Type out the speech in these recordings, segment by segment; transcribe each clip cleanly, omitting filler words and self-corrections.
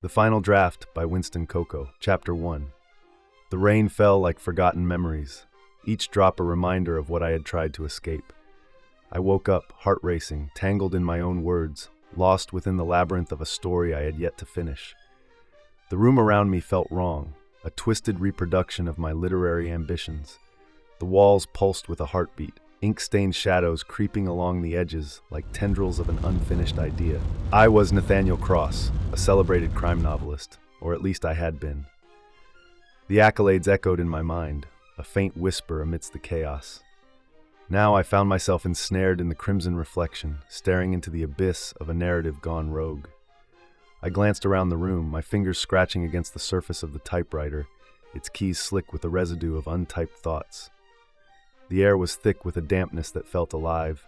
The Final Draft by Winston Coco, Chapter 1. The rain fell like forgotten memories, each drop a reminder of what I had tried to escape. I woke up, heart racing, tangled in my own words, lost within the labyrinth of a story I had yet to finish. The room around me felt wrong, a twisted reproduction of my literary ambitions. The walls pulsed with a heartbeat, ink-stained shadows creeping along the edges like tendrils of an unfinished idea. I was Nathaniel Cross, a celebrated crime novelist, or at least I had been. The accolades echoed in my mind, a faint whisper amidst the chaos. Now I found myself ensnared in the crimson reflection, staring into the abyss of a narrative gone rogue. I glanced around the room, my fingers scratching against the surface of the typewriter, its keys slick with the residue of untyped thoughts. The air was thick with a dampness that felt alive,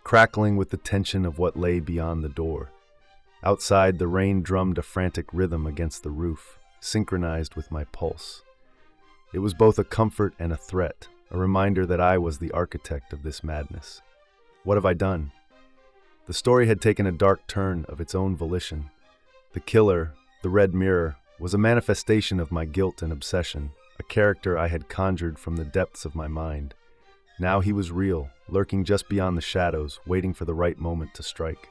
crackling with the tension of what lay beyond the door. Outside, the rain drummed a frantic rhythm against the roof, synchronized with my pulse. It was both a comfort and a threat, a reminder that I was the architect of this madness. What have I done? The story had taken a dark turn of its own volition. The killer, the Red Mirror, was a manifestation of my guilt and obsession, a character I had conjured from the depths of my mind. Now he was real, lurking just beyond the shadows, waiting for the right moment to strike.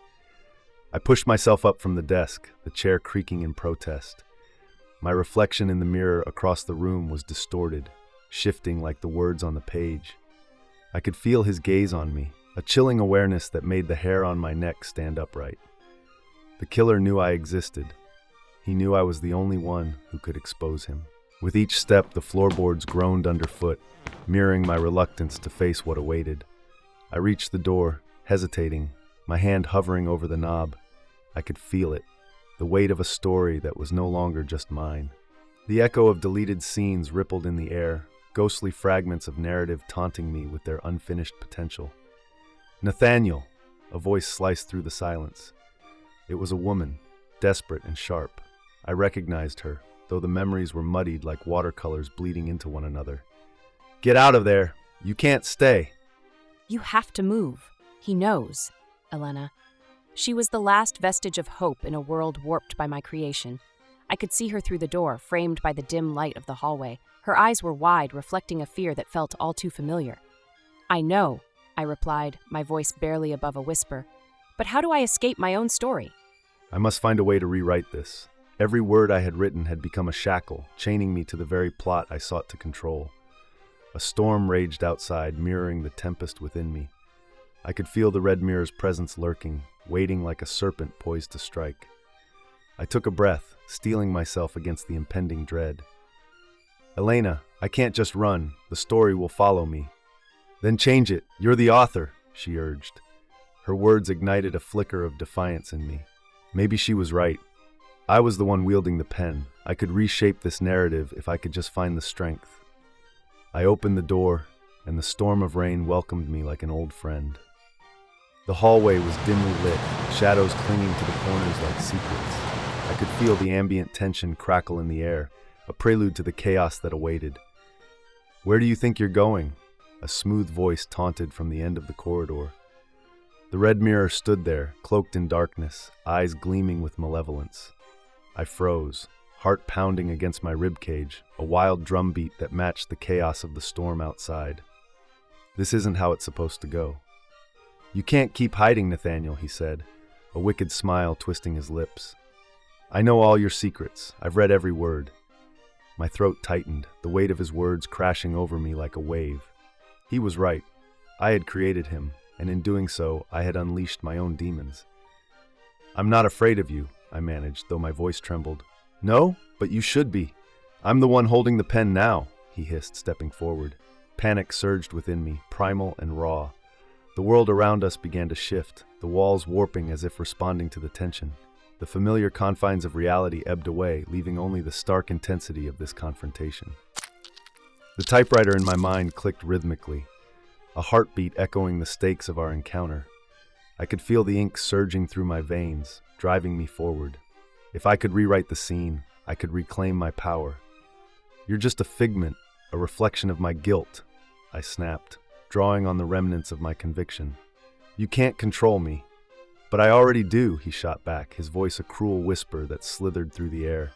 I pushed myself up from the desk, the chair creaking in protest. My reflection in the mirror across the room was distorted, shifting like the words on the page. I could feel his gaze on me, a chilling awareness that made the hair on my neck stand upright. The killer knew I existed. He knew I was the only one who could expose him. With each step, the floorboards groaned underfoot, mirroring my reluctance to face what awaited. I reached the door, hesitating, my hand hovering over the knob. I could feel it, the weight of a story that was no longer just mine. The echo of deleted scenes rippled in the air, ghostly fragments of narrative taunting me with their unfinished potential. "Nathaniel!" A voice sliced through the silence. It was a woman, desperate and sharp. I recognized her, though the memories were muddied like watercolors bleeding into one another. "Get out of there! You can't stay!" You have to move. He knows, Elena. She was the last vestige of hope in a world warped by my creation. I could see her through the door, framed by the dim light of the hallway. Her eyes were wide, reflecting a fear that felt all too familiar. "I know," I replied, my voice barely above a whisper. "But how do I escape my own story?" I must find a way to rewrite this. Every word I had written had become a shackle, chaining me to the very plot I sought to control. A storm raged outside, mirroring the tempest within me. I could feel the Red Mirror's presence lurking, waiting like a serpent poised to strike. I took a breath, steeling myself against the impending dread. "Elena, I can't just run. The story will follow me." "Then change it. You're the author," she urged. Her words ignited a flicker of defiance in me. Maybe she was right. I was the one wielding the pen. I could reshape this narrative if I could just find the strength. I opened the door, and the storm of rain welcomed me like an old friend. The hallway was dimly lit, shadows clinging to the corners like secrets. I could feel the ambient tension crackle in the air, a prelude to the chaos that awaited. "Where do you think you're going?" A smooth voice taunted from the end of the corridor. The Red Mirror stood there, cloaked in darkness, eyes gleaming with malevolence. I froze, heart pounding against my ribcage, a wild drumbeat that matched the chaos of the storm outside. This isn't how it's supposed to go. "You can't keep hiding, Nathaniel," he said, a wicked smile twisting his lips. "I know all your secrets. I've read every word." My throat tightened, the weight of his words crashing over me like a wave. He was right. I had created him, and in doing so, I had unleashed my own demons. "I'm not afraid of you," I managed, though my voice trembled. "No, but you should be. I'm the one holding the pen now," he hissed, stepping forward. Panic surged within me, primal and raw. The world around us began to shift, the walls warping as if responding to the tension. The familiar confines of reality ebbed away, leaving only the stark intensity of this confrontation. The typewriter in my mind clicked rhythmically, a heartbeat echoing the stakes of our encounter. I could feel the ink surging through my veins, driving me forward. If I could rewrite the scene, I could reclaim my power. "You're just a figment, a reflection of my guilt," I snapped, drawing on the remnants of my conviction. "You can't control me." But I already do, he shot back, his voice a cruel whisper that slithered through the air.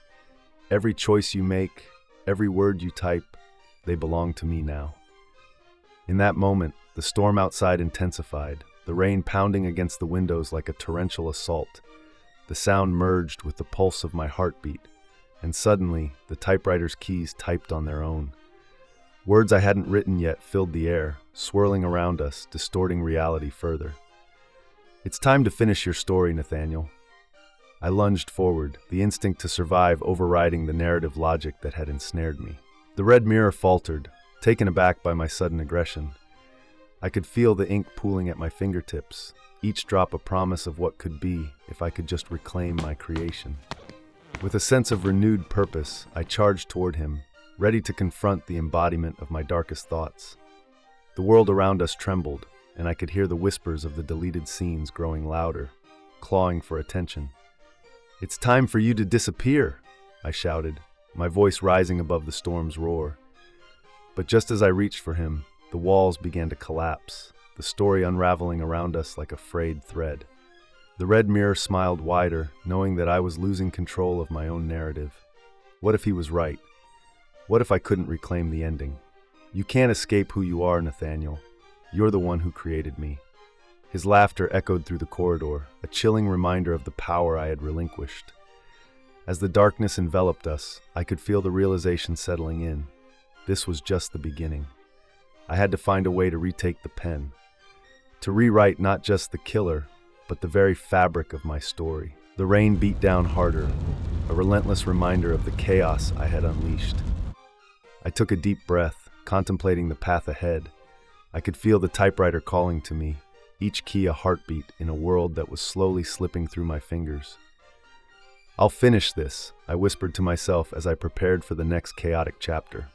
Every choice you make, every word you type, they belong to me now. In that moment, the storm outside intensified, the rain pounding against the windows like a torrential assault. The sound merged with the pulse of my heartbeat, and suddenly, the typewriter's keys typed on their own. Words I hadn't written yet filled the air, swirling around us, distorting reality further. It's time to finish your story, Nathaniel. I lunged forward, the instinct to survive overriding the narrative logic that had ensnared me. The red mirror faltered, taken aback by my sudden aggression. I could feel the ink pooling at my fingertips, each drop a promise of what could be if I could just reclaim my creation. With a sense of renewed purpose, I charged toward him, ready to confront the embodiment of my darkest thoughts. The world around us trembled, and I could hear the whispers of the deleted scenes growing louder, clawing for attention. "It's time for you to disappear," I shouted, my voice rising above the storm's roar. But just as I reached for him, the walls began to collapse, the story unraveling around us like a frayed thread. The red mirror smiled wider, knowing that I was losing control of my own narrative. What if he was right? What if I couldn't reclaim the ending? "You can't escape who you are, Nathaniel. You're the one who created me." His laughter echoed through the corridor, a chilling reminder of the power I had relinquished. As the darkness enveloped us, I could feel the realization settling in. This was just the beginning. I had to find a way to retake the pen, to rewrite not just the killer, but the very fabric of my story. The rain beat down harder, a relentless reminder of the chaos I had unleashed. I took a deep breath, contemplating the path ahead. I could feel the typewriter calling to me, each key a heartbeat in a world that was slowly slipping through my fingers. "I'll finish this," I whispered to myself as I prepared for the next chaotic chapter.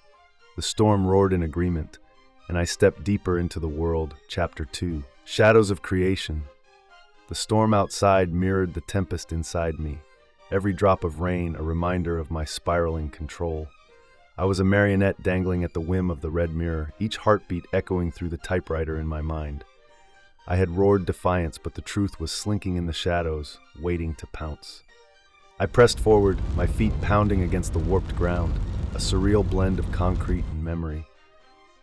The storm roared in agreement, and I stepped deeper into the world. Chapter 2, Shadows of Creation. The storm outside mirrored the tempest inside me, every drop of rain a reminder of my spiraling control. I was a marionette dangling at the whim of the red mirror, each heartbeat echoing through the typewriter in my mind. I had roared defiance, but the truth was slinking in the shadows, waiting to pounce. I pressed forward, my feet pounding against the warped ground, a surreal blend of concrete and memory.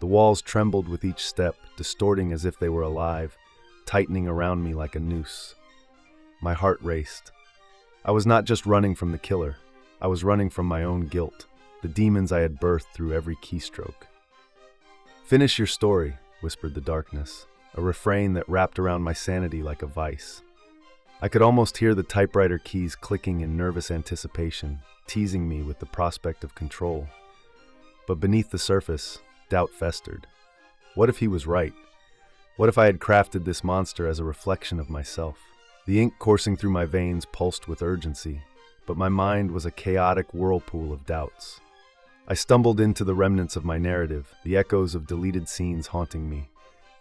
The walls trembled with each step, distorting as if they were alive, tightening around me like a noose. My heart raced. I was not just running from the killer. I was running from my own guilt, the demons I had birthed through every keystroke. "Finish your story," whispered the darkness, a refrain that wrapped around my sanity like a vice. I could almost hear the typewriter keys clicking in nervous anticipation, teasing me with the prospect of control. But beneath the surface, doubt festered. What if he was right? What if I had crafted this monster as a reflection of myself? The ink coursing through my veins pulsed with urgency, but my mind was a chaotic whirlpool of doubts. I stumbled into the remnants of my narrative, the echoes of deleted scenes haunting me.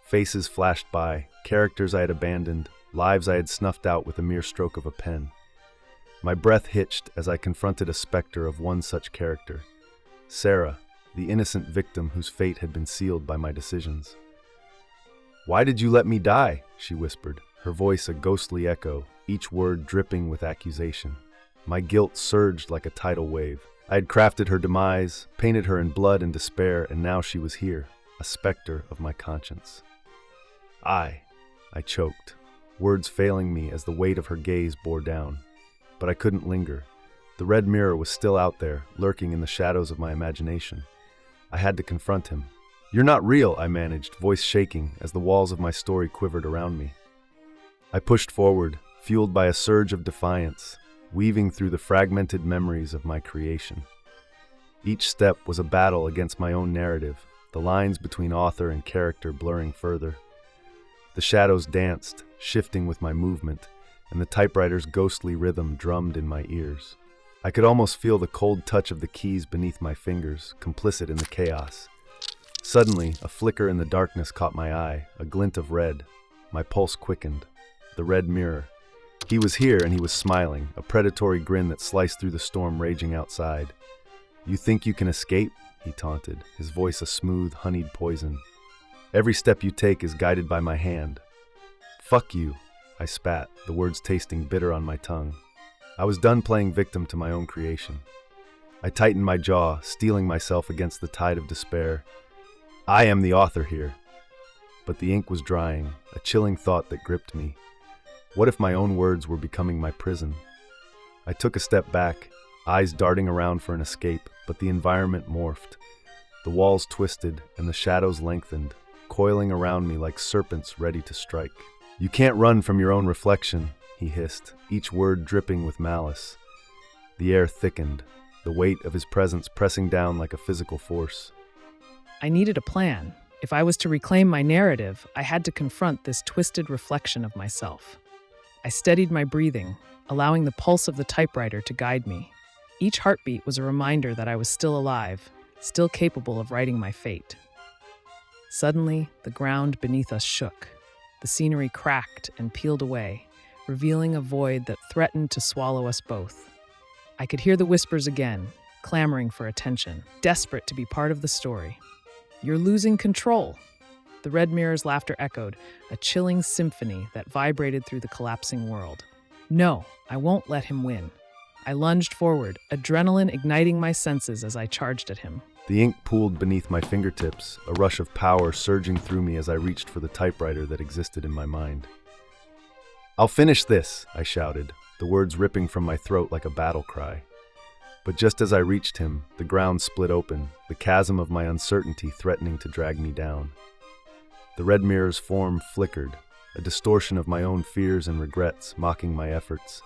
Faces flashed by, characters I had abandoned, lives I had snuffed out with a mere stroke of a pen. My breath hitched as I confronted a specter of one such character, Sarah, the innocent victim whose fate had been sealed by my decisions. "Why did you let me die?" she whispered, her voice a ghostly echo, each word dripping with accusation. My guilt surged like a tidal wave. I had crafted her demise, painted her in blood and despair, and now she was here, a specter of my conscience. I choked, words failing me as the weight of her gaze bore down. But I couldn't linger. The red mirror was still out there, lurking in the shadows of my imagination. I had to confront him. "You're not real," I managed, voice shaking as the walls of my story quivered around me. I pushed forward, fueled by a surge of defiance, weaving through the fragmented memories of my creation. Each step was a battle against my own narrative, the lines between author and character blurring further. The shadows danced, shifting with my movement, and the typewriter's ghostly rhythm drummed in my ears. I could almost feel the cold touch of the keys beneath my fingers, complicit in the chaos. Suddenly, a flicker in the darkness caught my eye, a glint of red. My pulse quickened. The red mirror. He was here and he was smiling, a predatory grin that sliced through the storm raging outside. "You think you can escape?" he taunted, his voice a smooth, honeyed poison. "Every step you take is guided by my hand." "Fuck you," I spat, the words tasting bitter on my tongue. I was done playing victim to my own creation. I tightened my jaw, steeling myself against the tide of despair. I am the author here. But the ink was drying, a chilling thought that gripped me. What if my own words were becoming my prison? I took a step back, eyes darting around for an escape, but the environment morphed. The walls twisted and the shadows lengthened, coiling around me like serpents ready to strike. You can't run from your own reflection, he hissed, each word dripping with malice. The air thickened, the weight of his presence pressing down like a physical force. I needed a plan. If I was to reclaim my narrative, I had to confront this twisted reflection of myself. I steadied my breathing, allowing the pulse of the typewriter to guide me. Each heartbeat was a reminder that I was still alive, still capable of writing my fate. Suddenly, the ground beneath us shook. The scenery cracked and peeled away, revealing a void that threatened to swallow us both. I could hear the whispers again, clamoring for attention, desperate to be part of the story. "You're losing control." The Red Mirror's laughter echoed, a chilling symphony that vibrated through the collapsing world. No, I won't let him win. I lunged forward, adrenaline igniting my senses as I charged at him. The ink pooled beneath my fingertips, a rush of power surging through me as I reached for the typewriter that existed in my mind. "I'll finish this," I shouted, the words ripping from my throat like a battle cry. But just as I reached him, the ground split open, the chasm of my uncertainty threatening to drag me down. The Red Mirror's form flickered, a distortion of my own fears and regrets mocking my efforts.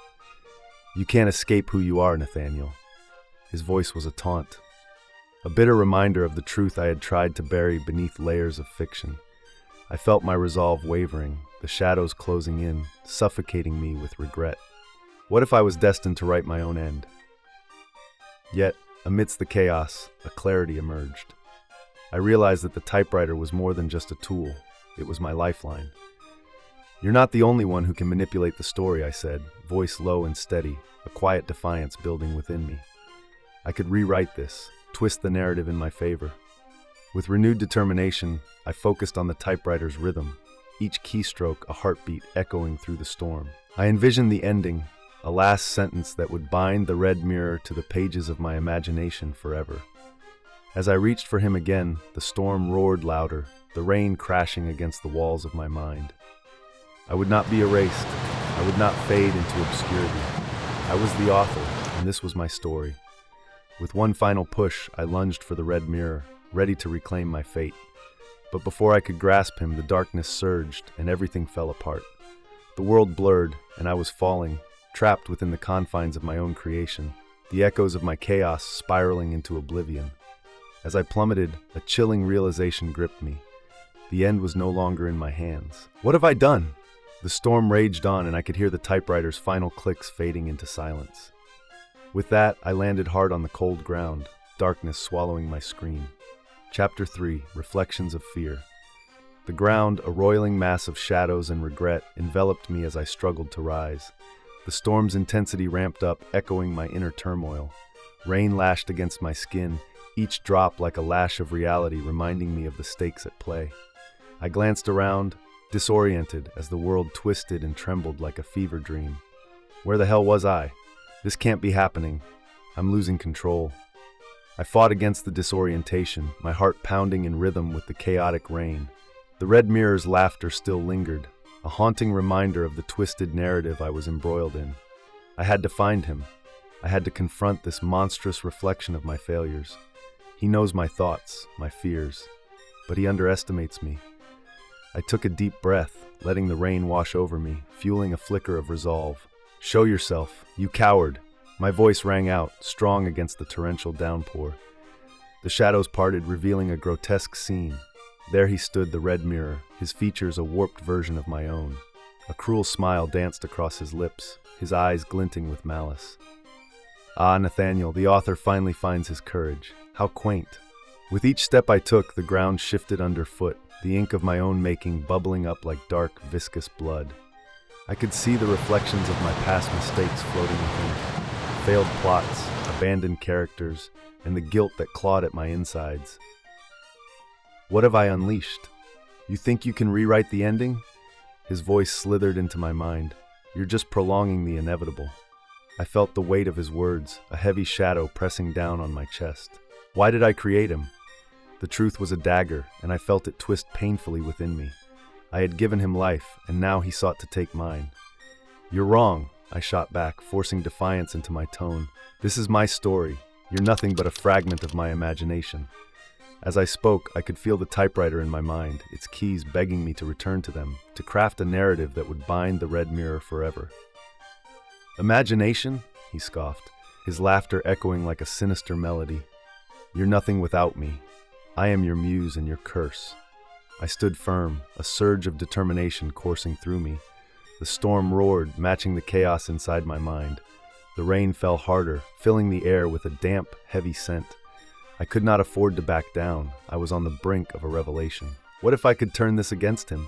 "You can't escape who you are, Nathaniel." His voice was a taunt, a bitter reminder of the truth I had tried to bury beneath layers of fiction. I felt my resolve wavering, the shadows closing in, suffocating me with regret. What if I was destined to write my own end? Yet, amidst the chaos, a clarity emerged. I realized that the typewriter was more than just a tool. It was my lifeline. "You're not the only one who can manipulate the story," I said, voice low and steady, a quiet defiance building within me. I could rewrite this, twist the narrative in my favor. With renewed determination, I focused on the typewriter's rhythm, each keystroke a heartbeat echoing through the storm. I envisioned the ending, a last sentence that would bind the Red Mirror to the pages of my imagination forever. As I reached for him again, the storm roared louder, the rain crashing against the walls of my mind. I would not be erased. I would not fade into obscurity. I was the author, and this was my story. With one final push, I lunged for the Red Mirror, ready to reclaim my fate. But before I could grasp him, the darkness surged, and everything fell apart. The world blurred, and I was falling, trapped within the confines of my own creation, the echoes of my chaos spiraling into oblivion. As I plummeted, a chilling realization gripped me. The end was no longer in my hands. What have I done? The storm raged on, and I could hear the typewriter's final clicks fading into silence. With that, I landed hard on the cold ground, darkness swallowing my scream. Chapter 3, Reflections of Fear. The ground, a roiling mass of shadows and regret, enveloped me as I struggled to rise. The storm's intensity ramped up, echoing my inner turmoil. Rain lashed against my skin, each drop like a lash of reality reminding me of the stakes at play. I glanced around, disoriented as the world twisted and trembled like a fever dream. Where the hell was I? This can't be happening. I'm losing control. I fought against the disorientation, my heart pounding in rhythm with the chaotic rain. The Red Mirror's laughter still lingered, a haunting reminder of the twisted narrative I was embroiled in. I had to find him. I had to confront this monstrous reflection of my failures. He knows my thoughts, my fears, but he underestimates me. I took a deep breath, letting the rain wash over me, fueling a flicker of resolve. "Show yourself, you coward!" My voice rang out, strong against the torrential downpour. The shadows parted, revealing a grotesque scene. There he stood, the Red Mirror, his features a warped version of my own. A cruel smile danced across his lips, his eyes glinting with malice. Ah, Nathaniel, the author finally finds his courage. How quaint. With each step I took, the ground shifted underfoot, the ink of my own making bubbling up like dark, viscous blood. I could see the reflections of my past mistakes floating within. Failed plots, abandoned characters, and the guilt that clawed at my insides. What have I unleashed? You think you can rewrite the ending? His voice slithered into my mind. "You're just prolonging the inevitable." I felt the weight of his words, a heavy shadow pressing down on my chest. Why did I create him? The truth was a dagger, and I felt it twist painfully within me. I had given him life, and now he sought to take mine. "You're wrong," I shot back, forcing defiance into my tone. "This is my story. You're nothing but a fragment of my imagination." As I spoke, I could feel the typewriter in my mind, its keys begging me to return to them, to craft a narrative that would bind the Red Mirror forever. "Imagination?" he scoffed, his laughter echoing like a sinister melody. "You're nothing without me. I am your muse and your curse." I stood firm, a surge of determination coursing through me. The storm roared, matching the chaos inside my mind. The rain fell harder, filling the air with a damp, heavy scent. I could not afford to back down. I was on the brink of a revelation. What if I could turn this against him?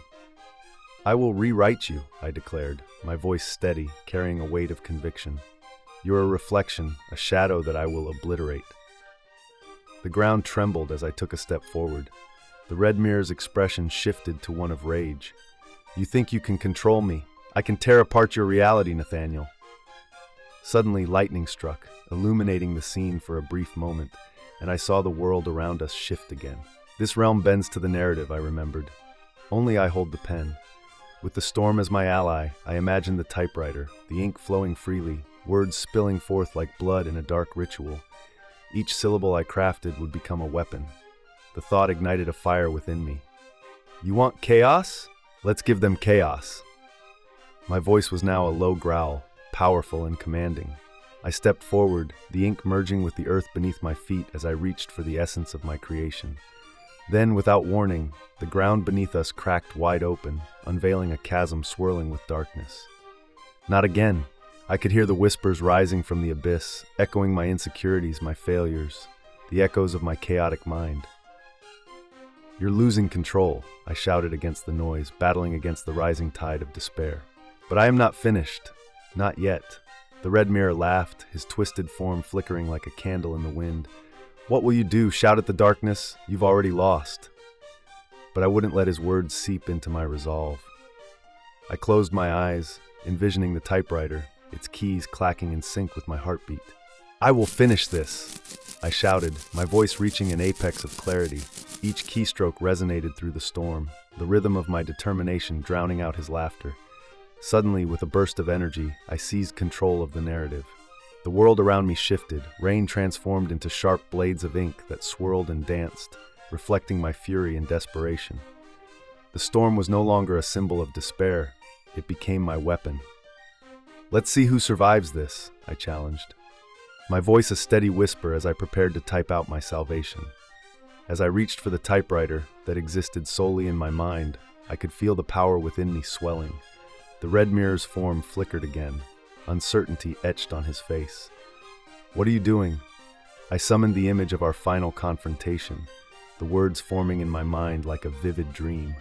"I will rewrite you," I declared, my voice steady, carrying a weight of conviction. "You're a reflection, a shadow that I will obliterate." The ground trembled as I took a step forward. The Red Mirror's expression shifted to one of rage. "You think you can control me? I can tear apart your reality, Nathaniel." Suddenly, lightning struck, illuminating the scene for a brief moment, and I saw the world around us shift again. "This realm bends to the narrative," I remembered. "Only I hold the pen." With the storm as my ally, I imagined the typewriter, the ink flowing freely, words spilling forth like blood in a dark ritual. Each syllable I crafted would become a weapon. The thought ignited a fire within me. "You want chaos? Let's give them chaos." My voice was now a low growl, powerful and commanding. I stepped forward, the ink merging with the earth beneath my feet as I reached for the essence of my creation. Then, without warning, the ground beneath us cracked wide open, unveiling a chasm swirling with darkness. Not again! I could hear the whispers rising from the abyss, echoing my insecurities, my failures, the echoes of my chaotic mind. "You're losing control," I shouted against the noise, battling against the rising tide of despair. "But I am not finished. Not yet." The Red Mirror laughed, his twisted form flickering like a candle in the wind. "What will you do? Shout at the darkness? You've already lost." But I wouldn't let his words seep into my resolve. I closed my eyes, envisioning the typewriter, its keys clacking in sync with my heartbeat. "I will finish this," I shouted, my voice reaching an apex of clarity. Each keystroke resonated through the storm, the rhythm of my determination drowning out his laughter. Suddenly, with a burst of energy, I seized control of the narrative. The world around me shifted, rain transformed into sharp blades of ink that swirled and danced, reflecting my fury and desperation. The storm was no longer a symbol of despair, it became my weapon. "Let's see who survives this," I challenged, my voice a steady whisper as I prepared to type out my salvation. As I reached for the typewriter that existed solely in my mind, I could feel the power within me swelling. The Red Mirror's form flickered again, uncertainty etched on his face. "What are you doing?" I summoned the image of our final confrontation, the words forming in my mind like a vivid dream.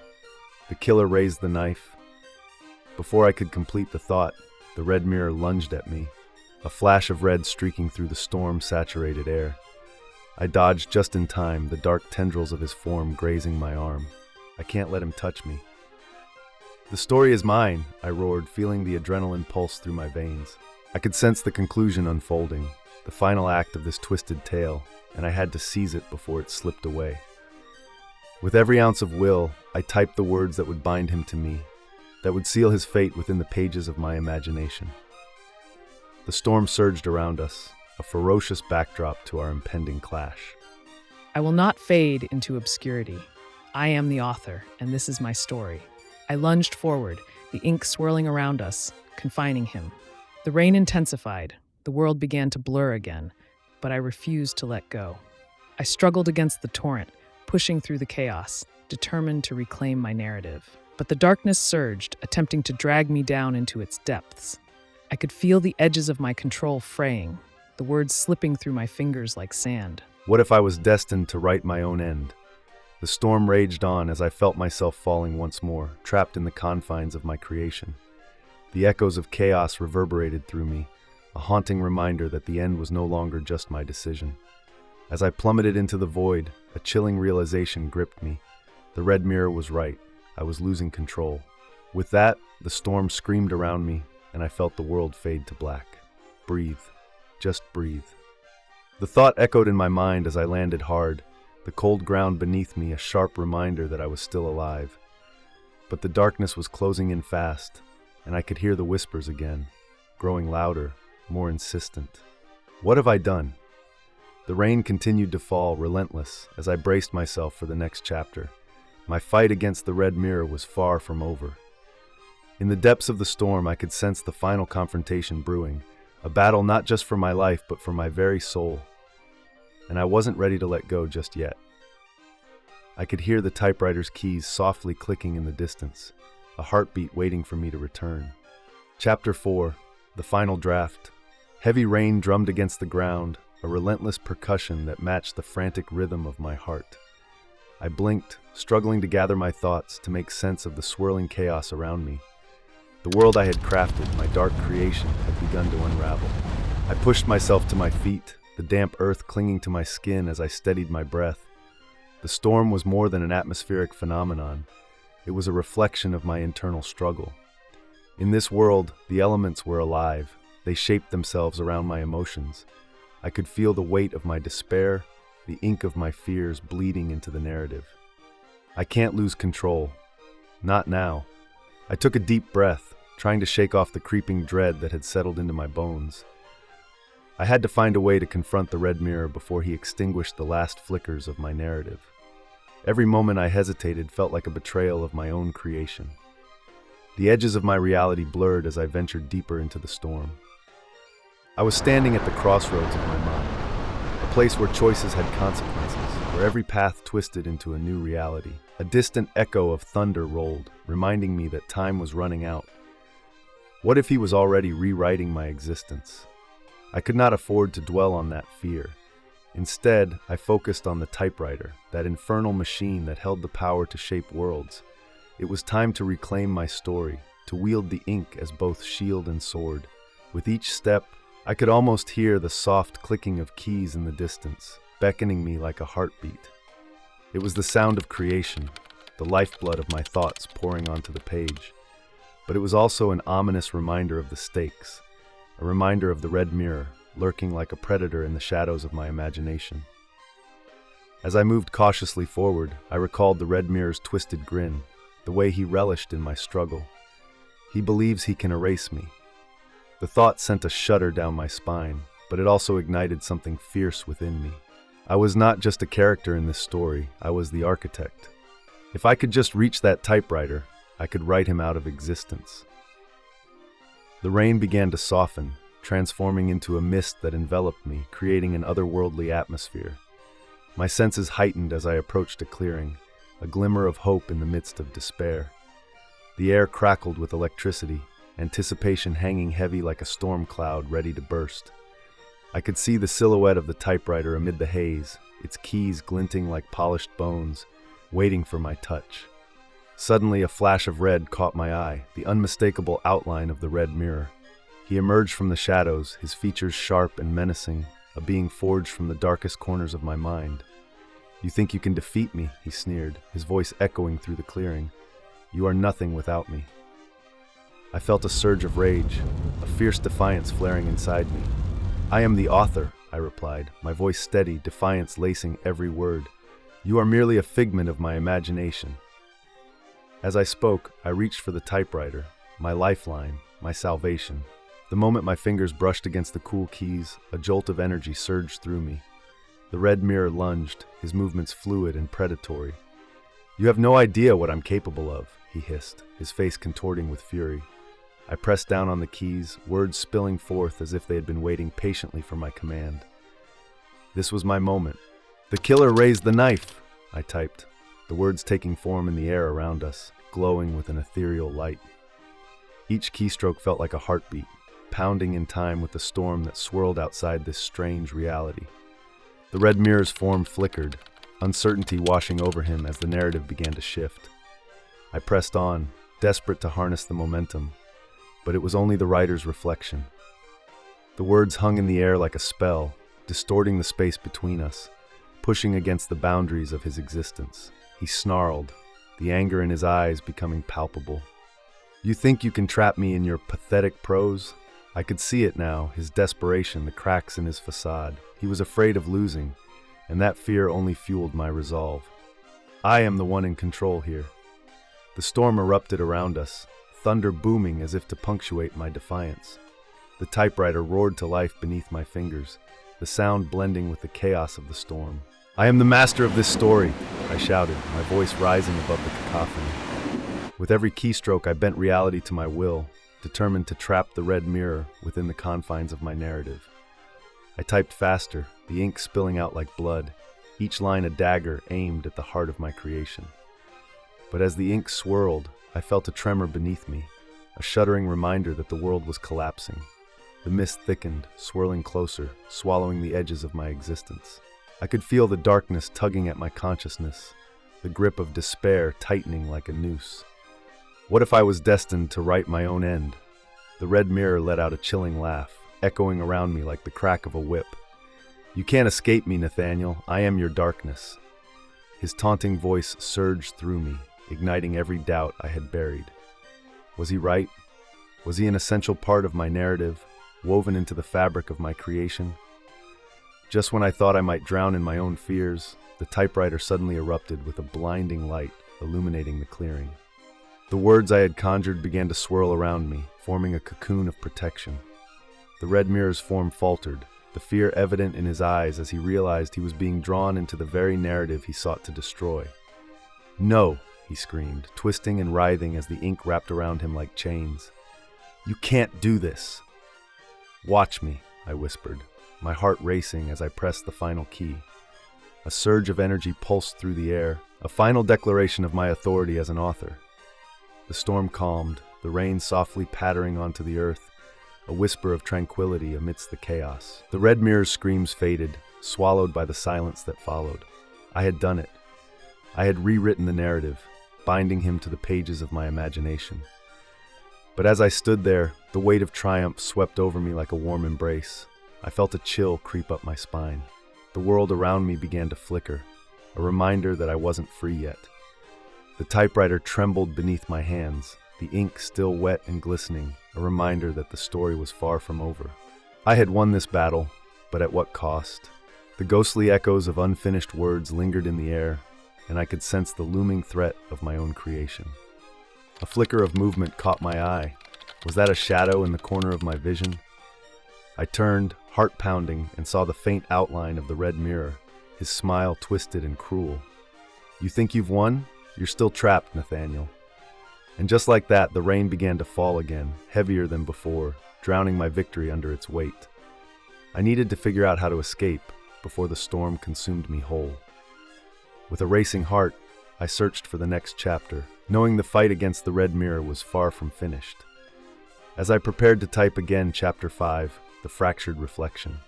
The killer raised the knife. Before I could complete the thought, the Red Mirror lunged at me, a flash of red streaking through the storm-saturated air. I dodged just in time, the dark tendrils of his form grazing my arm. "I can't let him touch me." "The story is mine," I roared, feeling the adrenaline pulse through my veins. I could sense the conclusion unfolding, the final act of this twisted tale, and I had to seize it before it slipped away. With every ounce of will, I typed the words that would bind him to me, that would seal his fate within the pages of my imagination. The storm surged around us, a ferocious backdrop to our impending clash. I will not fade into obscurity. I am the author, and this is my story. I lunged forward, the ink swirling around us, confining him. The rain intensified, the world began to blur again, but I refused to let go. I struggled against the torrent, pushing through the chaos, determined to reclaim my narrative. But the darkness surged, attempting to drag me down into its depths. I could feel the edges of my control fraying, the words slipping through my fingers like sand. What if I was destined to write my own end? The storm raged on as I felt myself falling once more, trapped in the confines of my creation. The echoes of chaos reverberated through me, a haunting reminder that the end was no longer just my decision. As I plummeted into the void, a chilling realization gripped me. The Red Mirror was right. I was losing control. With that, the storm screamed around me, and I felt the world fade to black. Breathe. Just breathe. The thought echoed in my mind as I landed hard, the cold ground beneath me a sharp reminder that I was still alive. But the darkness was closing in fast, and I could hear the whispers again, growing louder, more insistent. What have I done? The rain continued to fall, relentless, as I braced myself for the next chapter. My fight against the red mirror was far from over. In the depths of the storm, I could sense the final confrontation brewing, a battle not just for my life, but for my very soul. And I wasn't ready to let go just yet. I could hear the typewriter's keys softly clicking in the distance, a heartbeat waiting for me to return. Chapter 4, the final draft. Heavy rain drummed against the ground, a relentless percussion that matched the frantic rhythm of my heart. I blinked, struggling to gather my thoughts, to make sense of the swirling chaos around me. The world I had crafted, my dark creation, had begun to unravel. I pushed myself to my feet, the damp earth clinging to my skin as I steadied my breath. The storm was more than an atmospheric phenomenon. It was a reflection of my internal struggle. In this world, the elements were alive. They shaped themselves around my emotions. I could feel the weight of my despair, the ink of my fears bleeding into the narrative. I can't lose control. Not now. I took a deep breath, trying to shake off the creeping dread that had settled into my bones. I had to find a way to confront the red mirror before he extinguished the last flickers of my narrative. Every moment I hesitated felt like a betrayal of my own creation. The edges of my reality blurred as I ventured deeper into the storm. I was standing at the crossroads of my mind, a place where choices had consequences, where every path twisted into a new reality. A distant echo of thunder rolled, reminding me that time was running out. What if he was already rewriting my existence? I could not afford to dwell on that fear. Instead, I focused on the typewriter, that infernal machine that held the power to shape worlds. It was time to reclaim my story, to wield the ink as both shield and sword. With each step, I could almost hear the soft clicking of keys in the distance, beckoning me like a heartbeat. It was the sound of creation, the lifeblood of my thoughts pouring onto the page. But it was also an ominous reminder of the stakes, a reminder of the red mirror, lurking like a predator in the shadows of my imagination. As I moved cautiously forward, I recalled the red mirror's twisted grin, the way he relished in my struggle. He believes he can erase me. The thought sent a shudder down my spine, but it also ignited something fierce within me. I was not just a character in this story, I was the architect. If I could just reach that typewriter, I could write him out of existence. The rain began to soften, transforming into a mist that enveloped me, creating an otherworldly atmosphere. My senses heightened as I approached a clearing, a glimmer of hope in the midst of despair. The air crackled with electricity, anticipation hanging heavy like a storm cloud ready to burst. I could see the silhouette of the typewriter amid the haze, its keys glinting like polished bones, waiting for my touch. Suddenly, a flash of red caught my eye, the unmistakable outline of the red mirror. He emerged from the shadows, his features sharp and menacing, a being forged from the darkest corners of my mind. "You think you can defeat me?" he sneered, his voice echoing through the clearing. "You are nothing without me." I felt a surge of rage, a fierce defiance flaring inside me. "I am the author," I replied, my voice steady, defiance lacing every word. "You are merely a figment of my imagination." As I spoke, I reached for the typewriter, my lifeline, my salvation. The moment my fingers brushed against the cool keys, a jolt of energy surged through me. The red mirror lunged, his movements fluid and predatory. "You have no idea what I'm capable of," he hissed, his face contorting with fury. I pressed down on the keys, words spilling forth as if they had been waiting patiently for my command. This was my moment. "The killer raised the knife," I typed, the words taking form in the air around us, glowing with an ethereal light. Each keystroke felt like a heartbeat, pounding in time with the storm that swirled outside this strange reality. The red mirror's form flickered, uncertainty washing over him as the narrative began to shift. I pressed on, desperate to harness the momentum, but it was only the writer's reflection. The words hung in the air like a spell, distorting the space between us, pushing against the boundaries of his existence. He snarled, the anger in his eyes becoming palpable. You think you can trap me in your pathetic prose? I could see it now, his desperation, the cracks in his facade. He was afraid of losing, and that fear only fueled my resolve. I am the one in control here. The storm erupted around us, thunder booming as if to punctuate my defiance. The typewriter roared to life beneath my fingers, the sound blending with the chaos of the storm. I am the master of this story, I shouted, my voice rising above the cacophony. With every keystroke, I bent reality to my will, determined to trap the red mirror within the confines of my narrative. I typed faster, the ink spilling out like blood, each line a dagger aimed at the heart of my creation. But as the ink swirled, I felt a tremor beneath me, a shuddering reminder that the world was collapsing. The mist thickened, swirling closer, swallowing the edges of my existence. I could feel the darkness tugging at my consciousness, the grip of despair tightening like a noose. What if I was destined to write my own end? The red mirror let out a chilling laugh, echoing around me like the crack of a whip. You can't escape me, Nathaniel. I am your darkness. His taunting voice surged through me, igniting every doubt I had buried. Was he right? Was he an essential part of my narrative, woven into the fabric of my creation? Just when I thought I might drown in my own fears, the typewriter suddenly erupted with a blinding light, illuminating the clearing. The words I had conjured began to swirl around me, forming a cocoon of protection. The red mirror's form faltered, the fear evident in his eyes as he realized he was being drawn into the very narrative he sought to destroy. "No!" he screamed, twisting and writhing as the ink wrapped around him like chains. "You can't do this!" "Watch me," I whispered, my heart racing as I pressed the final key. A surge of energy pulsed through the air, a final declaration of my authority as an author. The storm calmed, the rain softly pattering onto the earth, a whisper of tranquility amidst the chaos. The red mirror's screams faded, swallowed by the silence that followed. I had done it. I had rewritten the narrative, binding him to the pages of my imagination. But as I stood there, the weight of triumph swept over me like a warm embrace. I felt a chill creep up my spine. The world around me began to flicker, a reminder that I wasn't free yet. The typewriter trembled beneath my hands, the ink still wet and glistening, a reminder that the story was far from over. I had won this battle, but at what cost? The ghostly echoes of unfinished words lingered in the air, and I could sense the looming threat of my own creation. A flicker of movement caught my eye. Was that a shadow in the corner of my vision? I turned, heart pounding, and saw the faint outline of the red mirror, his smile twisted and cruel. "You think you've won? You're still trapped, Nathaniel." And just like that, the rain began to fall again, heavier than before, drowning my victory under its weight. I needed to figure out how to escape before the storm consumed me whole. With a racing heart, I searched for the next chapter, knowing the fight against the red mirror was far from finished. As I prepared to type again Chapter 5, The Fractured Reflection.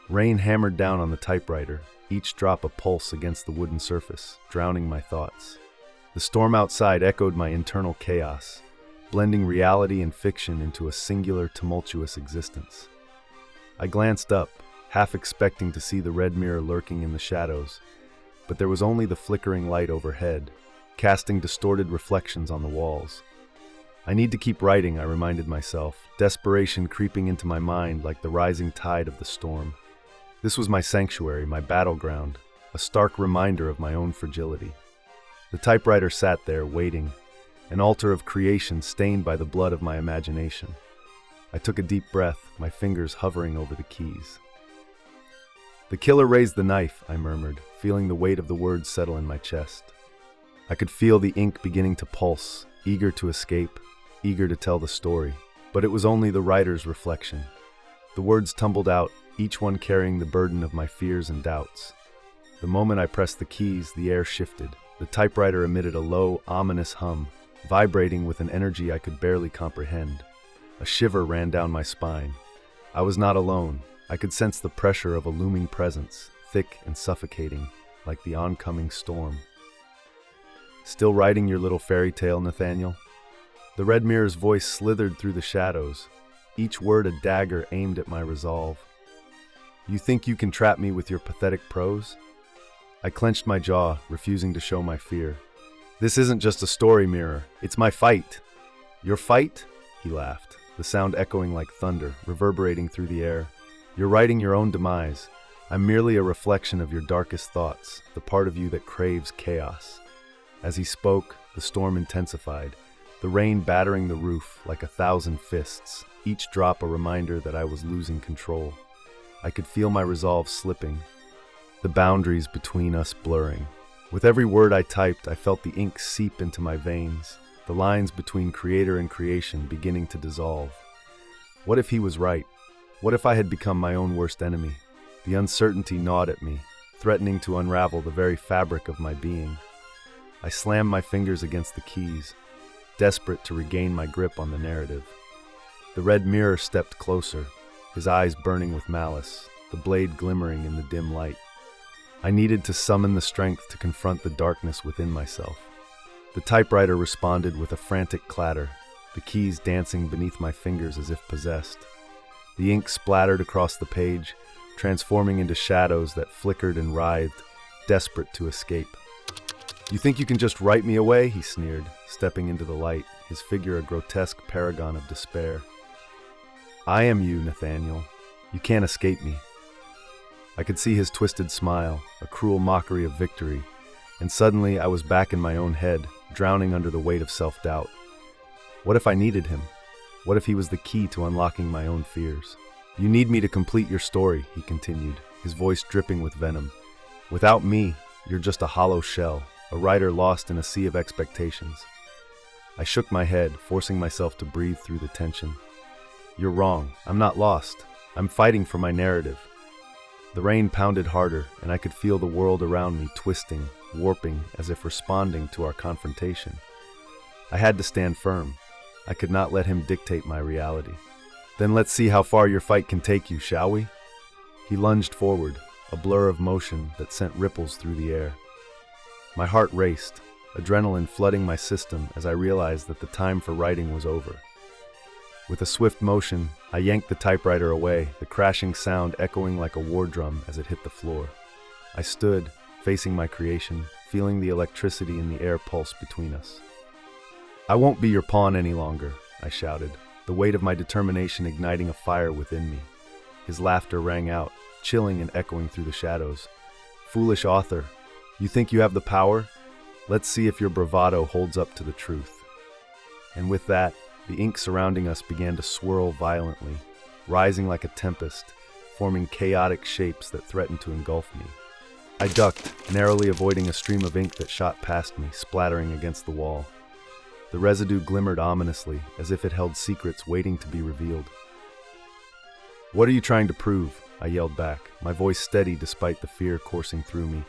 Rain hammered down on the typewriter, each drop a pulse against the wooden surface, drowning my thoughts. The storm outside echoed my internal chaos, blending reality and fiction into a singular, tumultuous existence. I glanced up, half expecting to see the red mirror lurking in the shadows, but there was only the flickering light overhead, casting distorted reflections on the walls. I need to keep writing, I reminded myself, desperation creeping into my mind like the rising tide of the storm. This was my sanctuary, my battleground, a stark reminder of my own fragility. The typewriter sat there, waiting, an altar of creation stained by the blood of my imagination. I took a deep breath, my fingers hovering over the keys. "The killer raised the knife," I murmured, feeling the weight of the words settle in my chest. I could feel the ink beginning to pulse, eager to escape, eager to tell the story. But it was only the writer's reflection. The words tumbled out, each one carrying the burden of my fears and doubts. The moment I pressed the keys, the air shifted. The typewriter emitted a low, ominous hum, vibrating with an energy I could barely comprehend. A shiver ran down my spine. I was not alone. I could sense the pressure of a looming presence, thick and suffocating, like the oncoming storm. "Still writing your little fairy tale, Nathaniel?" The red mirror's voice slithered through the shadows, each word a dagger aimed at my resolve. "You think you can trap me with your pathetic prose?" I clenched my jaw, refusing to show my fear. "This isn't just a story mirror, it's my fight." Your fight? He laughed, the sound echoing like thunder, reverberating through the air. You're writing your own demise. I'm merely a reflection of your darkest thoughts, the part of you that craves chaos. As he spoke, the storm intensified, the rain battering the roof like 1,000 fists, each drop a reminder that I was losing control. I could feel my resolve slipping, the boundaries between us blurring. With every word I typed, I felt the ink seep into my veins, the lines between creator and creation beginning to dissolve. What if he was right? What if I had become my own worst enemy? The uncertainty gnawed at me, threatening to unravel the very fabric of my being. I slammed my fingers against the keys, desperate to regain my grip on the narrative. The red mirror stepped closer, his eyes burning with malice, the blade glimmering in the dim light. I needed to summon the strength to confront the darkness within myself. The typewriter responded with a frantic clatter, the keys dancing beneath my fingers as if possessed. The ink splattered across the page, transforming into shadows that flickered and writhed, desperate to escape. You think you can just write me away? He sneered, stepping into the light, his figure a grotesque paragon of despair. I am you, Nathaniel. You can't escape me. I could see his twisted smile, a cruel mockery of victory, and suddenly I was back in my own head, drowning under the weight of self-doubt. What if I needed him? What if he was the key to unlocking my own fears? You need me to complete your story, he continued, his voice dripping with venom. Without me, you're just a hollow shell, a writer lost in a sea of expectations. I shook my head, forcing myself to breathe through the tension. You're wrong. I'm not lost. I'm fighting for my narrative. The rain pounded harder, and I could feel the world around me twisting, warping, as if responding to our confrontation. I had to stand firm. I could not let him dictate my reality. Then let's see how far your fight can take you, shall we? He lunged forward, a blur of motion that sent ripples through the air. My heart raced, adrenaline flooding my system as I realized that the time for writing was over. With a swift motion, I yanked the typewriter away, the crashing sound echoing like a war drum as it hit the floor. I stood, facing my creation, feeling the electricity in the air pulse between us. I won't be your pawn any longer, I shouted, the weight of my determination igniting a fire within me. His laughter rang out, chilling and echoing through the shadows. Foolish author, you think you have the power? Let's see if your bravado holds up to the truth. And with that, the ink surrounding us began to swirl violently, rising like a tempest, forming chaotic shapes that threatened to engulf me. I ducked, narrowly avoiding a stream of ink that shot past me, splattering against the wall. The residue glimmered ominously, as if it held secrets waiting to be revealed. What are you trying to prove? I yelled back, my voice steady despite the fear coursing through me.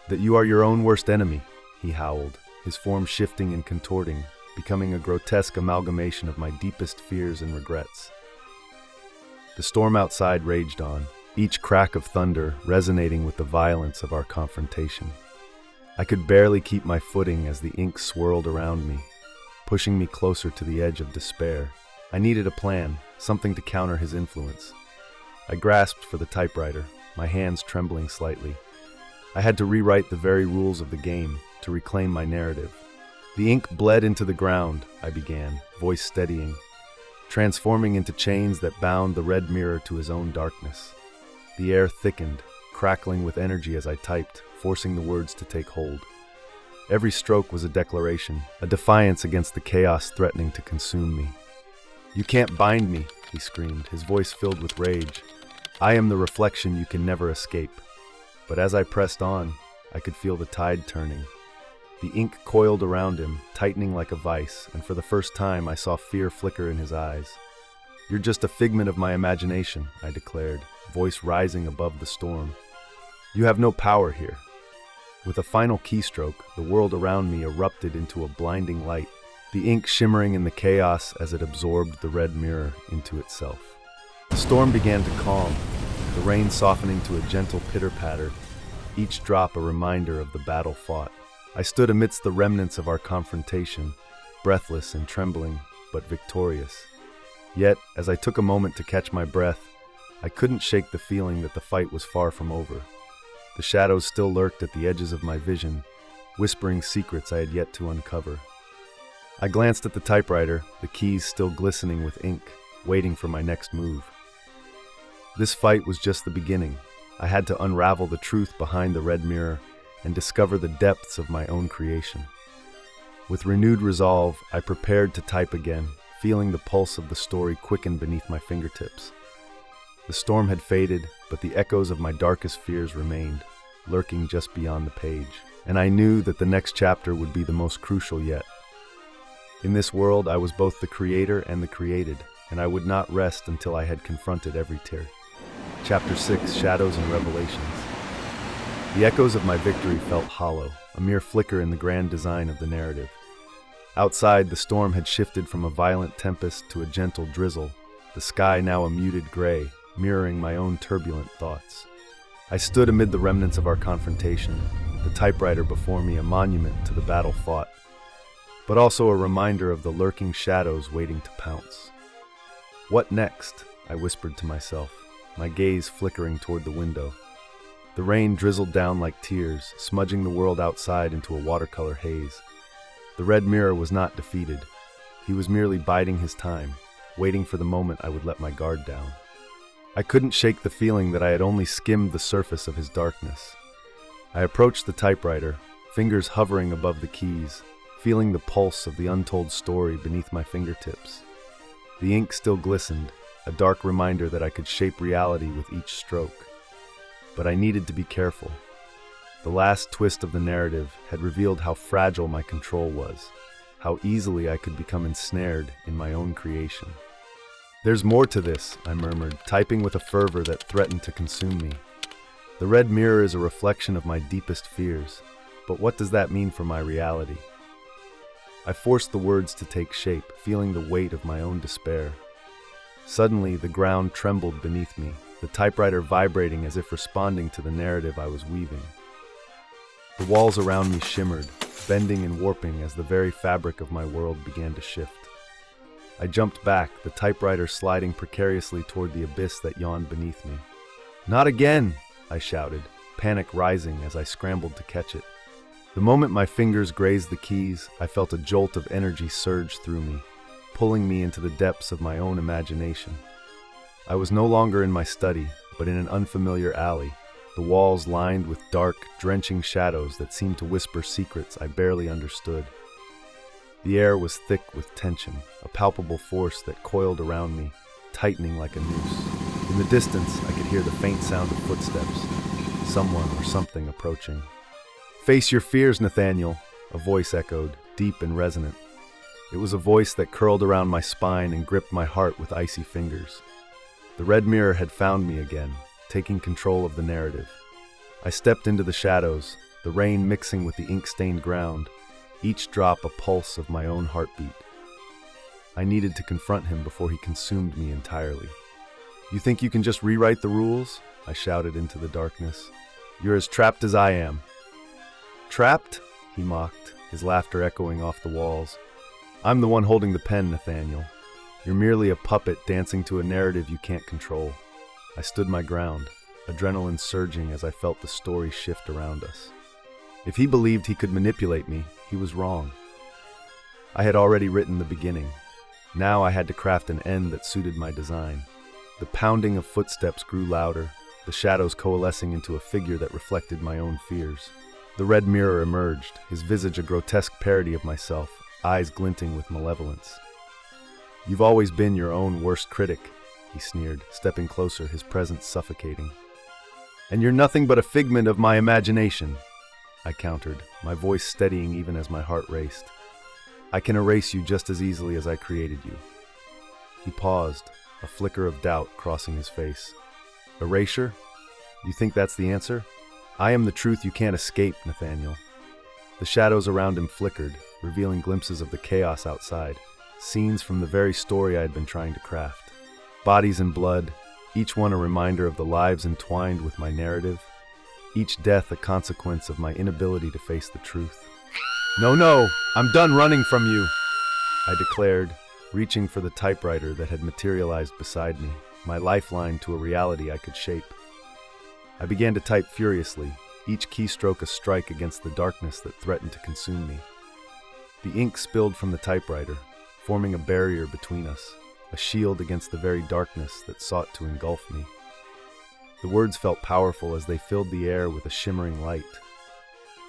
That you are your own worst enemy, he howled, his form shifting and contorting, becoming a grotesque amalgamation of my deepest fears and regrets. The storm outside raged on, each crack of thunder resonating with the violence of our confrontation. I could barely keep my footing as the ink swirled around me, pushing me closer to the edge of despair. I needed a plan, something to counter his influence. I grasped for the typewriter, my hands trembling slightly. I had to rewrite the very rules of the game to reclaim my narrative. The ink bled into the ground, I began, voice steadying, transforming into chains that bound the red mirror to his own darkness. The air thickened, crackling with energy as I typed, forcing the words to take hold. Every stroke was a declaration, a defiance against the chaos threatening to consume me. You can't bind me, he screamed, his voice filled with rage. I am the reflection you can never escape. But as I pressed on, I could feel the tide turning. The ink coiled around him, tightening like a vice, and for the first time I saw fear flicker in his eyes. You're just a figment of my imagination, I declared, voice rising above the storm. You have no power here. With a final keystroke, the world around me erupted into a blinding light, the ink shimmering in the chaos as it absorbed the red mirror into itself. The storm began to calm, the rain softening to a gentle pitter-patter, each drop a reminder of the battle fought. I stood amidst the remnants of our confrontation, breathless and trembling, but victorious. Yet, as I took a moment to catch my breath, I couldn't shake the feeling that the fight was far from over. The shadows still lurked at the edges of my vision, whispering secrets I had yet to uncover. I glanced at the typewriter, the keys still glistening with ink, waiting for my next move. This fight was just the beginning. I had to unravel the truth behind the red mirror and discover the depths of my own creation. With renewed resolve, I prepared to type again, feeling the pulse of the story quicken beneath my fingertips. The storm had faded, but the echoes of my darkest fears remained, lurking just beyond the page. And I knew that the next chapter would be the most crucial yet. In this world, I was both the creator and the created, and I would not rest until I had confronted every tear. Chapter 6, Shadows and Revelations. The echoes of my victory felt hollow, a mere flicker in the grand design of the narrative. Outside, the storm had shifted from a violent tempest to a gentle drizzle, the sky now a muted gray, mirroring my own turbulent thoughts. I stood amid the remnants of our confrontation, the typewriter before me a monument to the battle fought, but also a reminder of the lurking shadows waiting to pounce. What next? I whispered to myself, my gaze flickering toward the window. The rain drizzled down like tears, smudging the world outside into a watercolor haze. The red mirror was not defeated. He was merely biding his time, waiting for the moment I would let my guard down. I couldn't shake the feeling that I had only skimmed the surface of his darkness. I approached the typewriter, fingers hovering above the keys, feeling the pulse of the untold story beneath my fingertips. The ink still glistened, a dark reminder that I could shape reality with each stroke. But I needed to be careful. The last twist of the narrative had revealed how fragile my control was, how easily I could become ensnared in my own creation. "There's more to this," I murmured, typing with a fervor that threatened to consume me. "The red mirror is a reflection of my deepest fears, but what does that mean for my reality?" I forced the words to take shape, feeling the weight of my own despair. Suddenly, the ground trembled beneath me, the typewriter vibrating as if responding to the narrative I was weaving. The walls around me shimmered, bending and warping as the very fabric of my world began to shift. I jumped back, the typewriter sliding precariously toward the abyss that yawned beneath me. "Not again!" I shouted, panic rising as I scrambled to catch it. The moment my fingers grazed the keys, I felt a jolt of energy surge through me, pulling me into the depths of my own imagination. I was no longer in my study, but in an unfamiliar alley, the walls lined with dark, drenching shadows that seemed to whisper secrets I barely understood. The air was thick with tension, a palpable force that coiled around me, tightening like a noose. In the distance, I could hear the faint sound of footsteps, someone or something approaching. "Face your fears, Nathaniel," a voice echoed, deep and resonant. It was a voice that curled around my spine and gripped my heart with icy fingers. The red mirror had found me again, taking control of the narrative. I stepped into the shadows, the rain mixing with the ink-stained ground, each drop a pulse of my own heartbeat. I needed to confront him before he consumed me entirely. "You think you can just rewrite the rules?" I shouted into the darkness. "You're as trapped as I am." "Trapped?" he mocked, his laughter echoing off the walls. "I'm the one holding the pen, Nathaniel. You're merely a puppet dancing to a narrative you can't control." I stood my ground, adrenaline surging as I felt the story shift around us. If he believed he could manipulate me, he was wrong. I had already written the beginning. Now I had to craft an end that suited my design. The pounding of footsteps grew louder, the shadows coalescing into a figure that reflected my own fears. The red mirror emerged, his visage a grotesque parody of myself, eyes glinting with malevolence. "You've always been your own worst critic," he sneered, stepping closer, his presence suffocating. "And you're nothing but a figment of my imagination," I countered, my voice steadying even as my heart raced. "I can erase you just as easily as I created you." He paused, a flicker of doubt crossing his face. "Erasure? You think that's the answer? I am the truth you can't escape, Nathaniel." The shadows around him flickered, revealing glimpses of the chaos outside, scenes from the very story I had been trying to craft. Bodies and blood, each one a reminder of the lives entwined with my narrative, each death a consequence of my inability to face the truth. No, I'm done running from you," I declared, reaching for the typewriter that had materialized beside me, my lifeline to a reality I could shape. I began to type furiously, each keystroke a strike against the darkness that threatened to consume me. The ink spilled from the typewriter, forming a barrier between us, a shield against the very darkness that sought to engulf me. The words felt powerful as they filled the air with a shimmering light,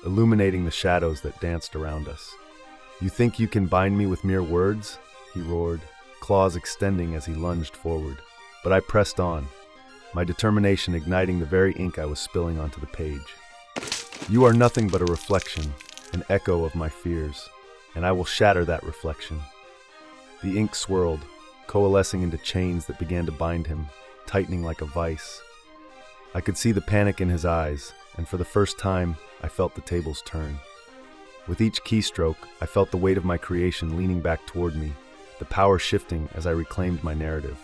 illuminating the shadows that danced around us. "You think you can bind me with mere words?" he roared, claws extending as he lunged forward. But I pressed on, my determination igniting the very ink I was spilling onto the page. "You are nothing but a reflection, an echo of my fears, and I will shatter that reflection." The ink swirled, coalescing into chains that began to bind him, tightening like a vice. I could see the panic in his eyes, and for the first time, I felt the tables turn. With each keystroke, I felt the weight of my creation leaning back toward me, the power shifting as I reclaimed my narrative.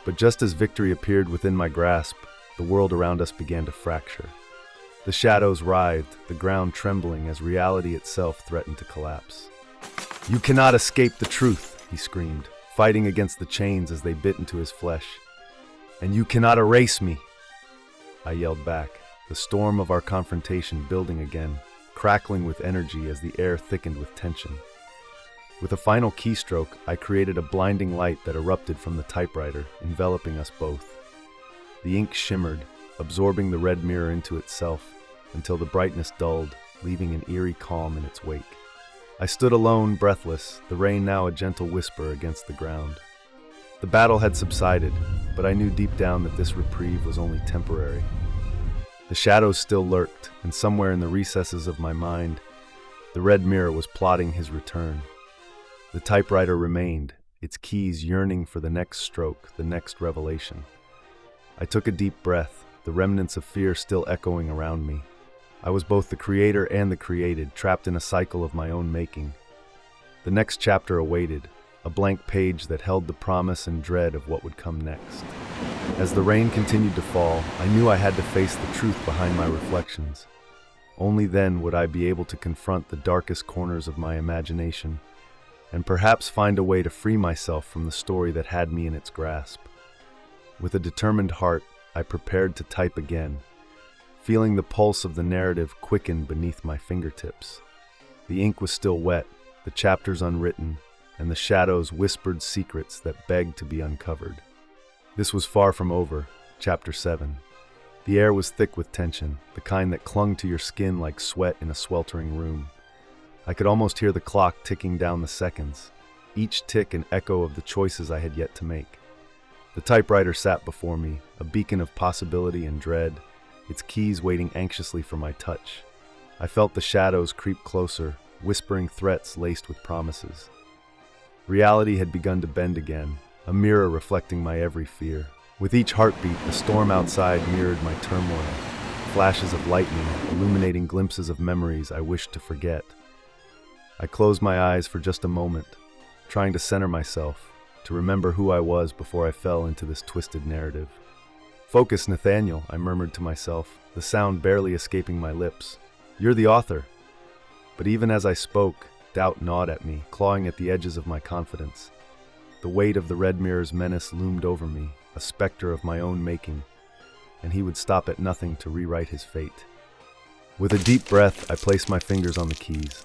But just as victory appeared within my grasp, the world around us began to fracture. The shadows writhed, the ground trembling as reality itself threatened to collapse. "You cannot escape the truth," he screamed, fighting against the chains as they bit into his flesh. "And you cannot erase me," I yelled back, the storm of our confrontation building again, crackling with energy as the air thickened with tension. With a final keystroke, I created a blinding light that erupted from the typewriter, enveloping us both. The ink shimmered, absorbing the red mirror into itself, until the brightness dulled, leaving an eerie calm in its wake. I stood alone, breathless, the rain now a gentle whisper against the ground. The battle had subsided, but I knew deep down that this reprieve was only temporary. The shadows still lurked, and somewhere in the recesses of my mind, the red mirror was plotting his return. The typewriter remained, its keys yearning for the next stroke, the next revelation. I took a deep breath, the remnants of fear still echoing around me. I was both the creator and the created, trapped in a cycle of my own making. The next chapter awaited, a blank page that held the promise and dread of what would come next. As the rain continued to fall, I knew I had to face the truth behind my reflections. Only then would I be able to confront the darkest corners of my imagination, and perhaps find a way to free myself from the story that had me in its grasp. With a determined heart, I prepared to type again, feeling the pulse of the narrative quicken beneath my fingertips. The ink was still wet, the chapters unwritten, and the shadows whispered secrets that begged to be uncovered. This was far from over, Chapter 7. The air was thick with tension, the kind that clung to your skin like sweat in a sweltering room. I could almost hear the clock ticking down the seconds, each tick an echo of the choices I had yet to make. The typewriter sat before me, a beacon of possibility and dread, its keys waiting anxiously for my touch. I felt the shadows creep closer, whispering threats laced with promises. Reality had begun to bend again, a mirror reflecting my every fear. With each heartbeat, the storm outside mirrored my turmoil, flashes of lightning, illuminating glimpses of memories I wished to forget. I closed my eyes for just a moment, trying to center myself, to remember who I was before I fell into this twisted narrative. "Focus, Nathaniel," I murmured to myself, the sound barely escaping my lips. "You're the author." But even as I spoke, doubt gnawed at me, clawing at the edges of my confidence. The weight of the red mirror's menace loomed over me, a specter of my own making, and he would stop at nothing to rewrite his fate. With a deep breath, I placed my fingers on the keys.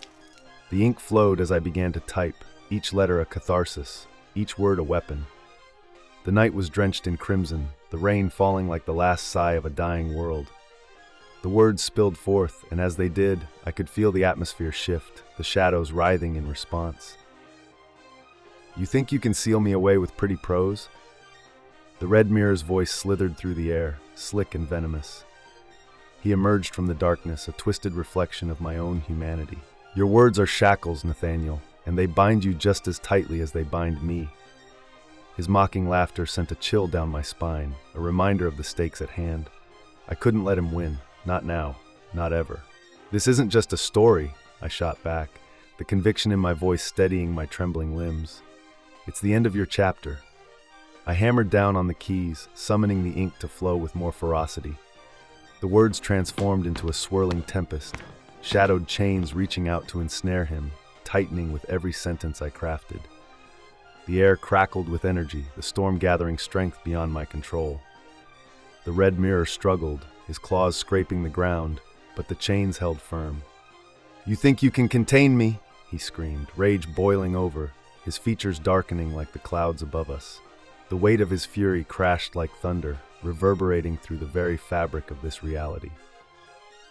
The ink flowed as I began to type, each letter a catharsis, each word a weapon. The night was drenched in crimson, the rain falling like the last sigh of a dying world. The words spilled forth, and as they did, I could feel the atmosphere shift, the shadows writhing in response. "You think you can seal me away with pretty prose?" The red mirror's voice slithered through the air, slick and venomous. He emerged from the darkness, a twisted reflection of my own humanity. "Your words are shackles, Nathaniel, and they bind you just as tightly as they bind me." His mocking laughter sent a chill down my spine, a reminder of the stakes at hand. I couldn't let him win, not now, not ever. "This isn't just a story," I shot back, the conviction in my voice steadying my trembling limbs. "It's the end of your chapter." I hammered down on the keys, summoning the ink to flow with more ferocity. The words transformed into a swirling tempest, shadowed chains reaching out to ensnare him, tightening with every sentence I crafted. The air crackled with energy, the storm gathering strength beyond my control. The red mirror struggled, his claws scraping the ground, but the chains held firm. "You think you can contain me?" he screamed, rage boiling over, his features darkening like the clouds above us. The weight of his fury crashed like thunder, reverberating through the very fabric of this reality.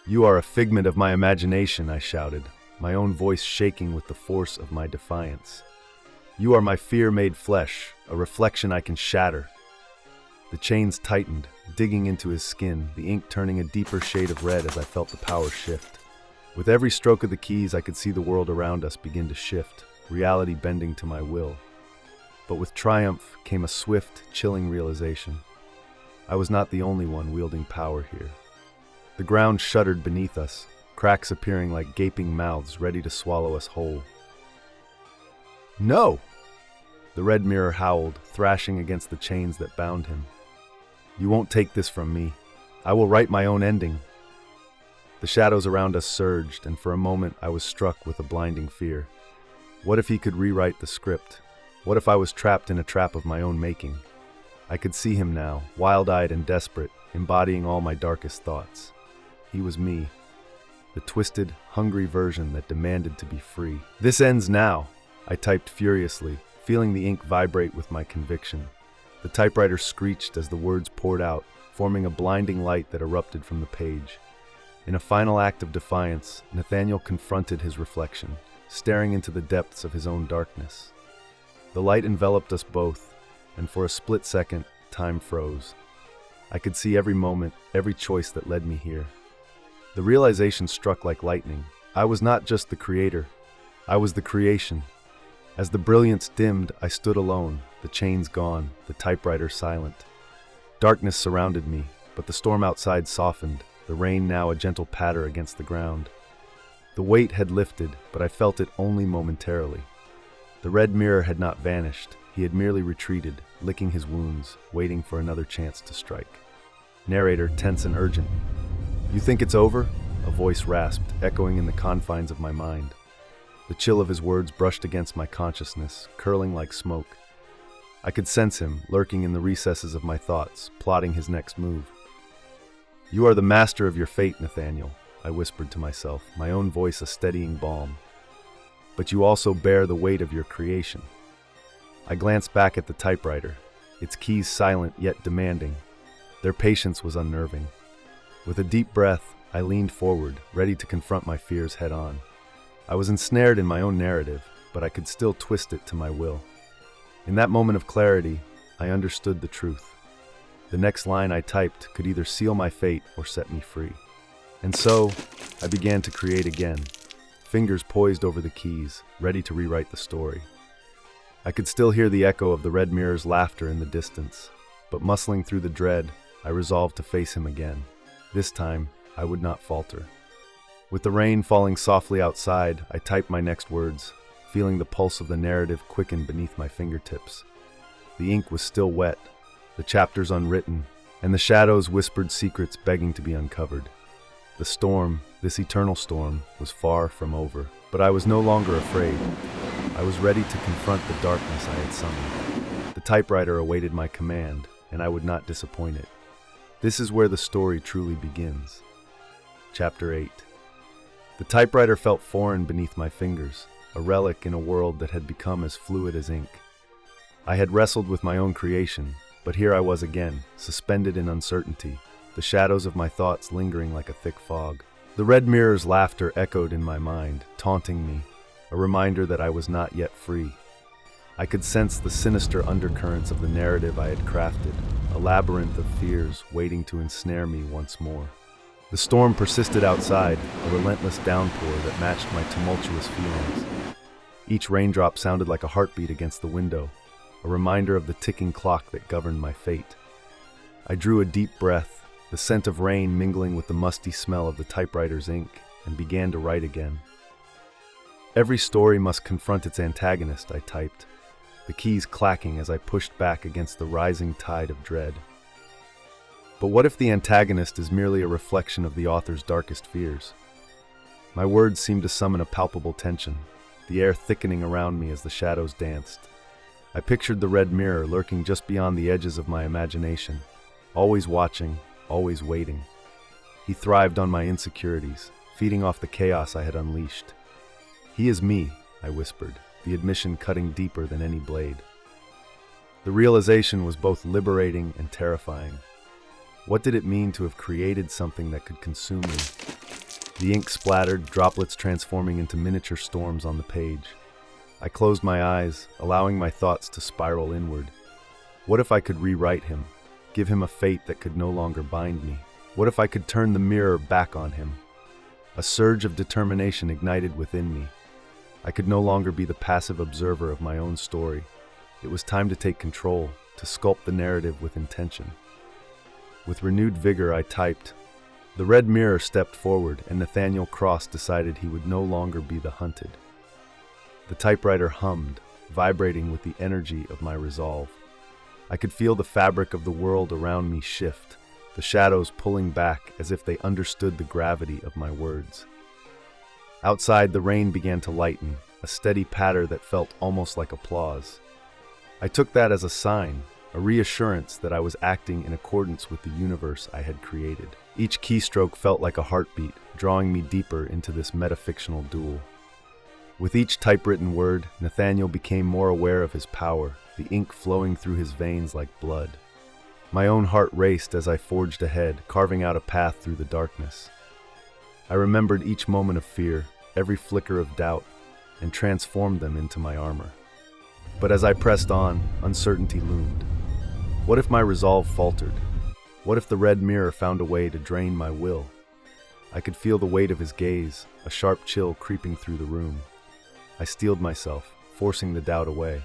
"You are a figment of my imagination," I shouted, my own voice shaking with the force of my defiance. "You are my fear made flesh, a reflection I can shatter." The chains tightened, digging into his skin, the ink turning a deeper shade of red as I felt the power shift. With every stroke of the keys, I could see the world around us begin to shift, reality bending to my will. But with triumph came a swift, chilling realization. I was not the only one wielding power here. The ground shuddered beneath us, cracks appearing like gaping mouths ready to swallow us whole. "No!" The red mirror howled, thrashing against the chains that bound him. "You won't take this from me. I will write my own ending." The shadows around us surged, and for a moment I was struck with a blinding fear. What if he could rewrite the script? What if I was trapped in a trap of my own making? I could see him now, wild-eyed and desperate, embodying all my darkest thoughts. He was me, the twisted, hungry version that demanded to be free. "This ends now," I typed furiously, feeling the ink vibrate with my conviction. The typewriter screeched as the words poured out, forming a blinding light that erupted from the page. In a final act of defiance, Nathaniel confronted his reflection, staring into the depths of his own darkness. The light enveloped us both, and for a split second, time froze. I could see every moment, every choice that led me here. The realization struck like lightning. I was not just the creator, I was the creation. As the brilliance dimmed, I stood alone, the chains gone, the typewriter silent. Darkness surrounded me, but the storm outside softened, the rain now a gentle patter against the ground. The weight had lifted, but I felt it only momentarily. The red mirror had not vanished, he had merely retreated, licking his wounds, waiting for another chance to strike. Narrator, tense and urgent. "You think it's over?" A voice rasped, echoing in the confines of my mind. The chill of his words brushed against my consciousness, curling like smoke. I could sense him, lurking in the recesses of my thoughts, plotting his next move. "You are the master of your fate, Nathaniel," I whispered to myself, my own voice a steadying balm. "But you also bear the weight of your creation." I glanced back at the typewriter, its keys silent yet demanding. Their patience was unnerving. With a deep breath, I leaned forward, ready to confront my fears head-on. I was ensnared in my own narrative, but I could still twist it to my will. In that moment of clarity, I understood the truth. The next line I typed could either seal my fate or set me free. And so, I began to create again, fingers poised over the keys, ready to rewrite the story. I could still hear the echo of the red mirror's laughter in the distance, but muscling through the dread, I resolved to face him again. This time, I would not falter. With the rain falling softly outside, I typed my next words, feeling the pulse of the narrative quicken beneath my fingertips. The ink was still wet, the chapters unwritten, and the shadows whispered secrets begging to be uncovered. The storm, this eternal storm, was far from over, but I was no longer afraid. I was ready to confront the darkness I had summoned. The typewriter awaited my command, and I would not disappoint it. This is where the story truly begins. Chapter 8. The typewriter felt foreign beneath my fingers, a relic in a world that had become as fluid as ink. I had wrestled with my own creation, but here I was again, suspended in uncertainty, the shadows of my thoughts lingering like a thick fog. The red mirror's laughter echoed in my mind, taunting me, a reminder that I was not yet free. I could sense the sinister undercurrents of the narrative I had crafted, a labyrinth of fears waiting to ensnare me once more. The storm persisted outside, a relentless downpour that matched my tumultuous feelings. Each raindrop sounded like a heartbeat against the window, a reminder of the ticking clock that governed my fate. I drew a deep breath, the scent of rain mingling with the musty smell of the typewriter's ink, and began to write again. Every story must confront its antagonist, I typed, the keys clacking as I pushed back against the rising tide of dread. But what if the antagonist is merely a reflection of the author's darkest fears? My words seemed to summon a palpable tension, the air thickening around me as the shadows danced. I pictured the red mirror lurking just beyond the edges of my imagination, always watching, always waiting. He thrived on my insecurities, feeding off the chaos I had unleashed. He is me, I whispered, the admission cutting deeper than any blade. The realization was both liberating and terrifying. What did it mean to have created something that could consume me? The ink splattered, droplets transforming into miniature storms on the page. I closed my eyes, allowing my thoughts to spiral inward. What if I could rewrite him, give him a fate that could no longer bind me? What if I could turn the mirror back on him? A surge of determination ignited within me. I could no longer be the passive observer of my own story. It was time to take control, to sculpt the narrative with intention. With renewed vigor, I typed. The red mirror stepped forward, and Nathaniel Cross decided he would no longer be the hunted. The typewriter hummed, vibrating with the energy of my resolve. I could feel the fabric of the world around me shift, the shadows pulling back as if they understood the gravity of my words. Outside, the rain began to lighten, a steady patter that felt almost like applause. I took that as a sign, a reassurance that I was acting in accordance with the universe I had created. Each keystroke felt like a heartbeat, drawing me deeper into this metafictional duel. With each typewritten word, Nathaniel became more aware of his power, the ink flowing through his veins like blood. My own heart raced as I forged ahead, carving out a path through the darkness. I remembered each moment of fear, every flicker of doubt, and transformed them into my armor. But as I pressed on, uncertainty loomed. What if my resolve faltered? What if the red mirror found a way to drain my will? I could feel the weight of his gaze, a sharp chill creeping through the room. I steeled myself, forcing the doubt away.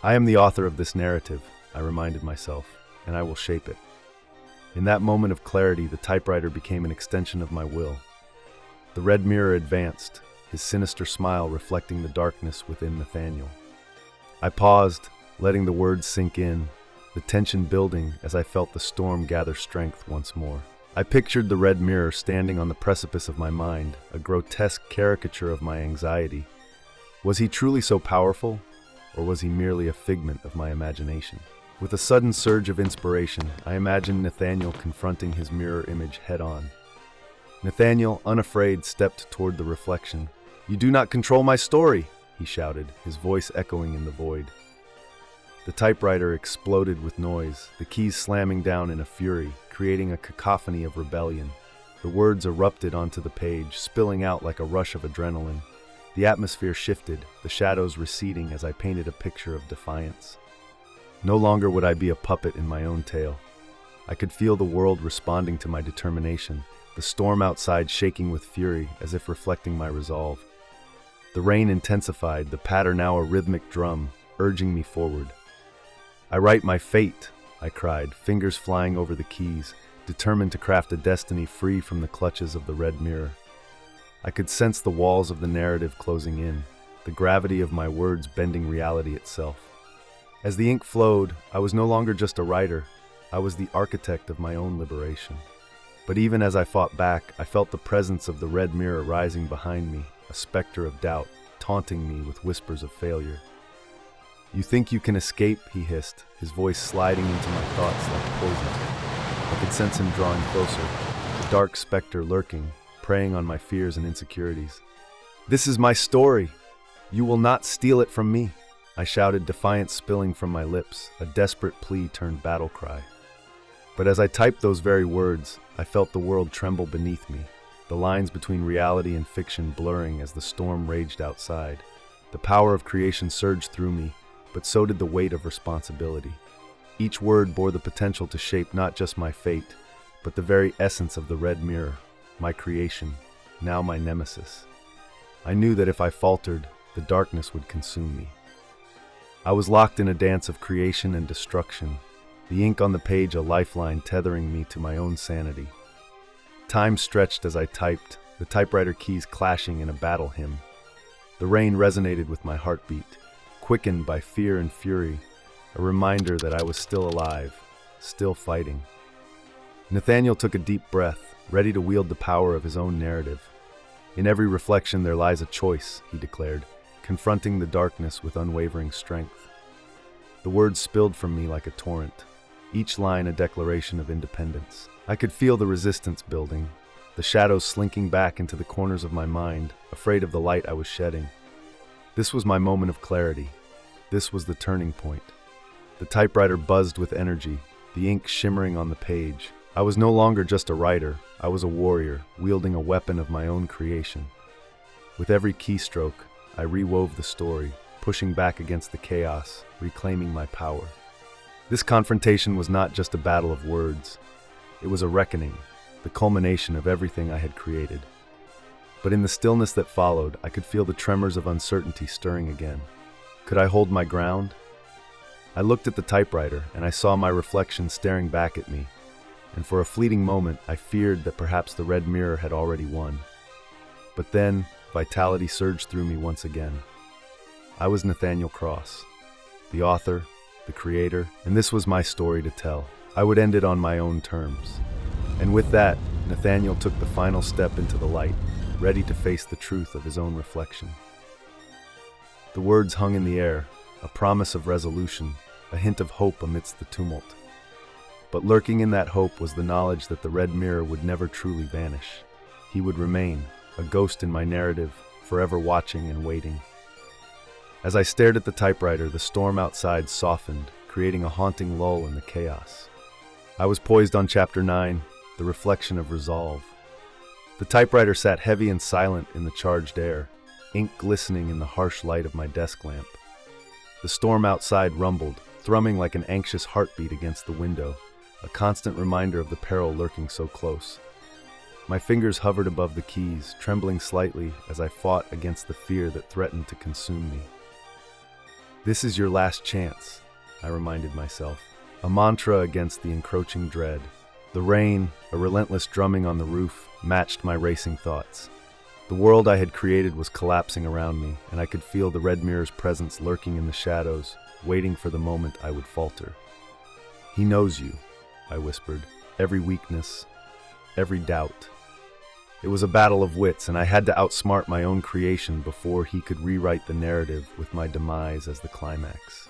I am the author of this narrative, I reminded myself, and I will shape it. In that moment of clarity, the typewriter became an extension of my will. The red mirror advanced, his sinister smile reflecting the darkness within Nathaniel. I paused, letting the words sink in, the tension building as I felt the storm gather strength once more. I pictured the red mirror standing on the precipice of my mind, a grotesque caricature of my anxiety. Was he truly so powerful, or was he merely a figment of my imagination? With a sudden surge of inspiration, I imagined Nathaniel confronting his mirror image head-on. Nathaniel, unafraid, stepped toward the reflection. "You do not control my story," he shouted, his voice echoing in the void. The typewriter exploded with noise, the keys slamming down in a fury, creating a cacophony of rebellion. The words erupted onto the page, spilling out like a rush of adrenaline. The atmosphere shifted, the shadows receding as I painted a picture of defiance. No longer would I be a puppet in my own tale. I could feel the world responding to my determination, the storm outside shaking with fury as if reflecting my resolve. The rain intensified, the patter now a rhythmic drum, urging me forward. "I write my fate," I cried, fingers flying over the keys, determined to craft a destiny free from the clutches of the red mirror. I could sense the walls of the narrative closing in, the gravity of my words bending reality itself. As the ink flowed, I was no longer just a writer, I was the architect of my own liberation. But even as I fought back, I felt the presence of the red mirror rising behind me, a specter of doubt, taunting me with whispers of failure. "You think you can escape?" he hissed, his voice sliding into my thoughts like poison. I could sense him drawing closer, the dark specter lurking, preying on my fears and insecurities. "This is my story. You will not steal it from me," I shouted, defiance spilling from my lips, a desperate plea turned battle cry. But as I typed those very words, I felt the world tremble beneath me, the lines between reality and fiction blurring as the storm raged outside. The power of creation surged through me, but so did the weight of responsibility. Each word bore the potential to shape not just my fate, but the very essence of the red mirror, my creation, now my nemesis. I knew that if I faltered, the darkness would consume me. I was locked in a dance of creation and destruction, the ink on the page a lifeline tethering me to my own sanity. Time stretched as I typed, the typewriter keys clashing in a battle hymn. The rain resonated with my heartbeat, quickened by fear and fury, a reminder that I was still alive, still fighting. Nathaniel took a deep breath, ready to wield the power of his own narrative. "In every reflection there lies a choice," he declared, confronting the darkness with unwavering strength. The words spilled from me like a torrent, each line a declaration of independence. I could feel the resistance building, the shadows slinking back into the corners of my mind, afraid of the light I was shedding. This was my moment of clarity. This was the turning point. The typewriter buzzed with energy, the ink shimmering on the page. I was no longer just a writer, I was a warrior, wielding a weapon of my own creation. With every keystroke, I rewove the story, pushing back against the chaos, reclaiming my power. This confrontation was not just a battle of words. It was a reckoning, the culmination of everything I had created. But in the stillness that followed, I could feel the tremors of uncertainty stirring again. Could I hold my ground? I looked at the typewriter, and I saw my reflection staring back at me. And for a fleeting moment, I feared that perhaps the red mirror had already won. But then, vitality surged through me once again. I was Nathaniel Cross, the author, the creator, and this was my story to tell. I would end it on my own terms. And with that, Nathaniel took the final step into the light, ready to face the truth of his own reflection. The words hung in the air, a promise of resolution, a hint of hope amidst the tumult. But lurking in that hope was the knowledge that the red mirror would never truly vanish. He would remain, a ghost in my narrative, forever watching and waiting. As I stared at the typewriter, the storm outside softened, creating a haunting lull in the chaos. I was poised on Chapter 9, the reflection of resolve. The typewriter sat heavy and silent in the charged air, ink glistening in the harsh light of my desk lamp. The storm outside rumbled, thrumming like an anxious heartbeat against the window, a constant reminder of the peril lurking so close. My fingers hovered above the keys, trembling slightly as I fought against the fear that threatened to consume me. "This is your last chance," I reminded myself, a mantra against the encroaching dread. The rain, a relentless drumming on the roof, matched my racing thoughts. The world I had created was collapsing around me, and I could feel the red mirror's presence lurking in the shadows, waiting for the moment I would falter. "He knows you," I whispered, "every weakness, every doubt." It was a battle of wits, and I had to outsmart my own creation before he could rewrite the narrative with my demise as the climax.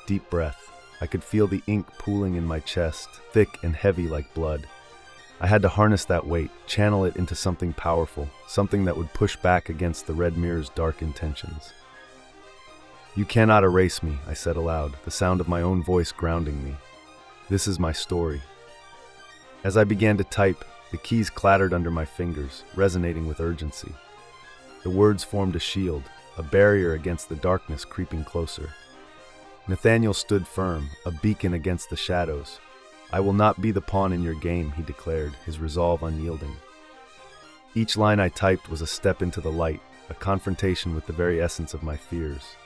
Deep breath. I could feel the ink pooling in my chest, thick and heavy like blood. I had to harness that weight, channel it into something powerful, something that would push back against the red mirror's dark intentions. "You cannot erase me," I said aloud, the sound of my own voice grounding me. "This is my story." As I began to type, the keys clattered under my fingers, resonating with urgency. The words formed a shield, a barrier against the darkness creeping closer. Nathaniel stood firm, a beacon against the shadows. "I will not be the pawn in your game," he declared, his resolve unyielding. Each line I typed was a step into the light, a confrontation with the very essence of my fears.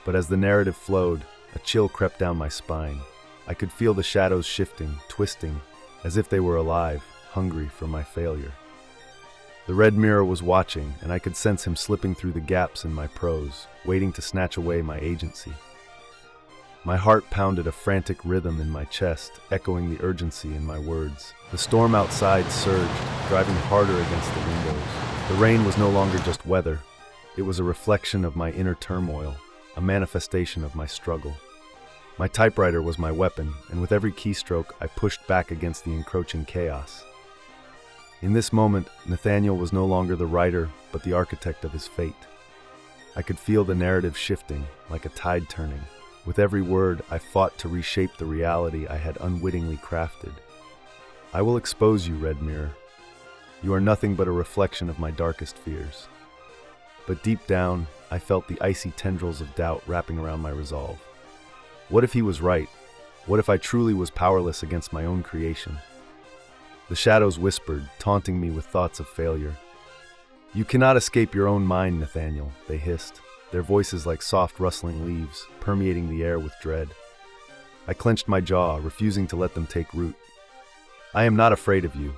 But as the narrative flowed, a chill crept down my spine. I could feel the shadows shifting, twisting, as if they were alive, hungry for my failure. The red mirror was watching, and I could sense him slipping through the gaps in my prose, waiting to snatch away my agency. My heart pounded a frantic rhythm in my chest, echoing the urgency in my words. The storm outside surged, driving harder against the windows. The rain was no longer just weather. It was a reflection of my inner turmoil, a manifestation of my struggle. My typewriter was my weapon, and with every keystroke, I pushed back against the encroaching chaos. In this moment, Nathaniel was no longer the writer, but the architect of his fate. I could feel the narrative shifting, like a tide turning. With every word, I fought to reshape the reality I had unwittingly crafted. "I will expose you, Red Mirror. You are nothing but a reflection of my darkest fears." But deep down, I felt the icy tendrils of doubt wrapping around my resolve. What if he was right? What if I truly was powerless against my own creation? The shadows whispered, taunting me with thoughts of failure. "You cannot escape your own mind, Nathaniel," they hissed, their voices like soft rustling leaves, permeating the air with dread. I clenched my jaw, refusing to let them take root. "I am not afraid of you,"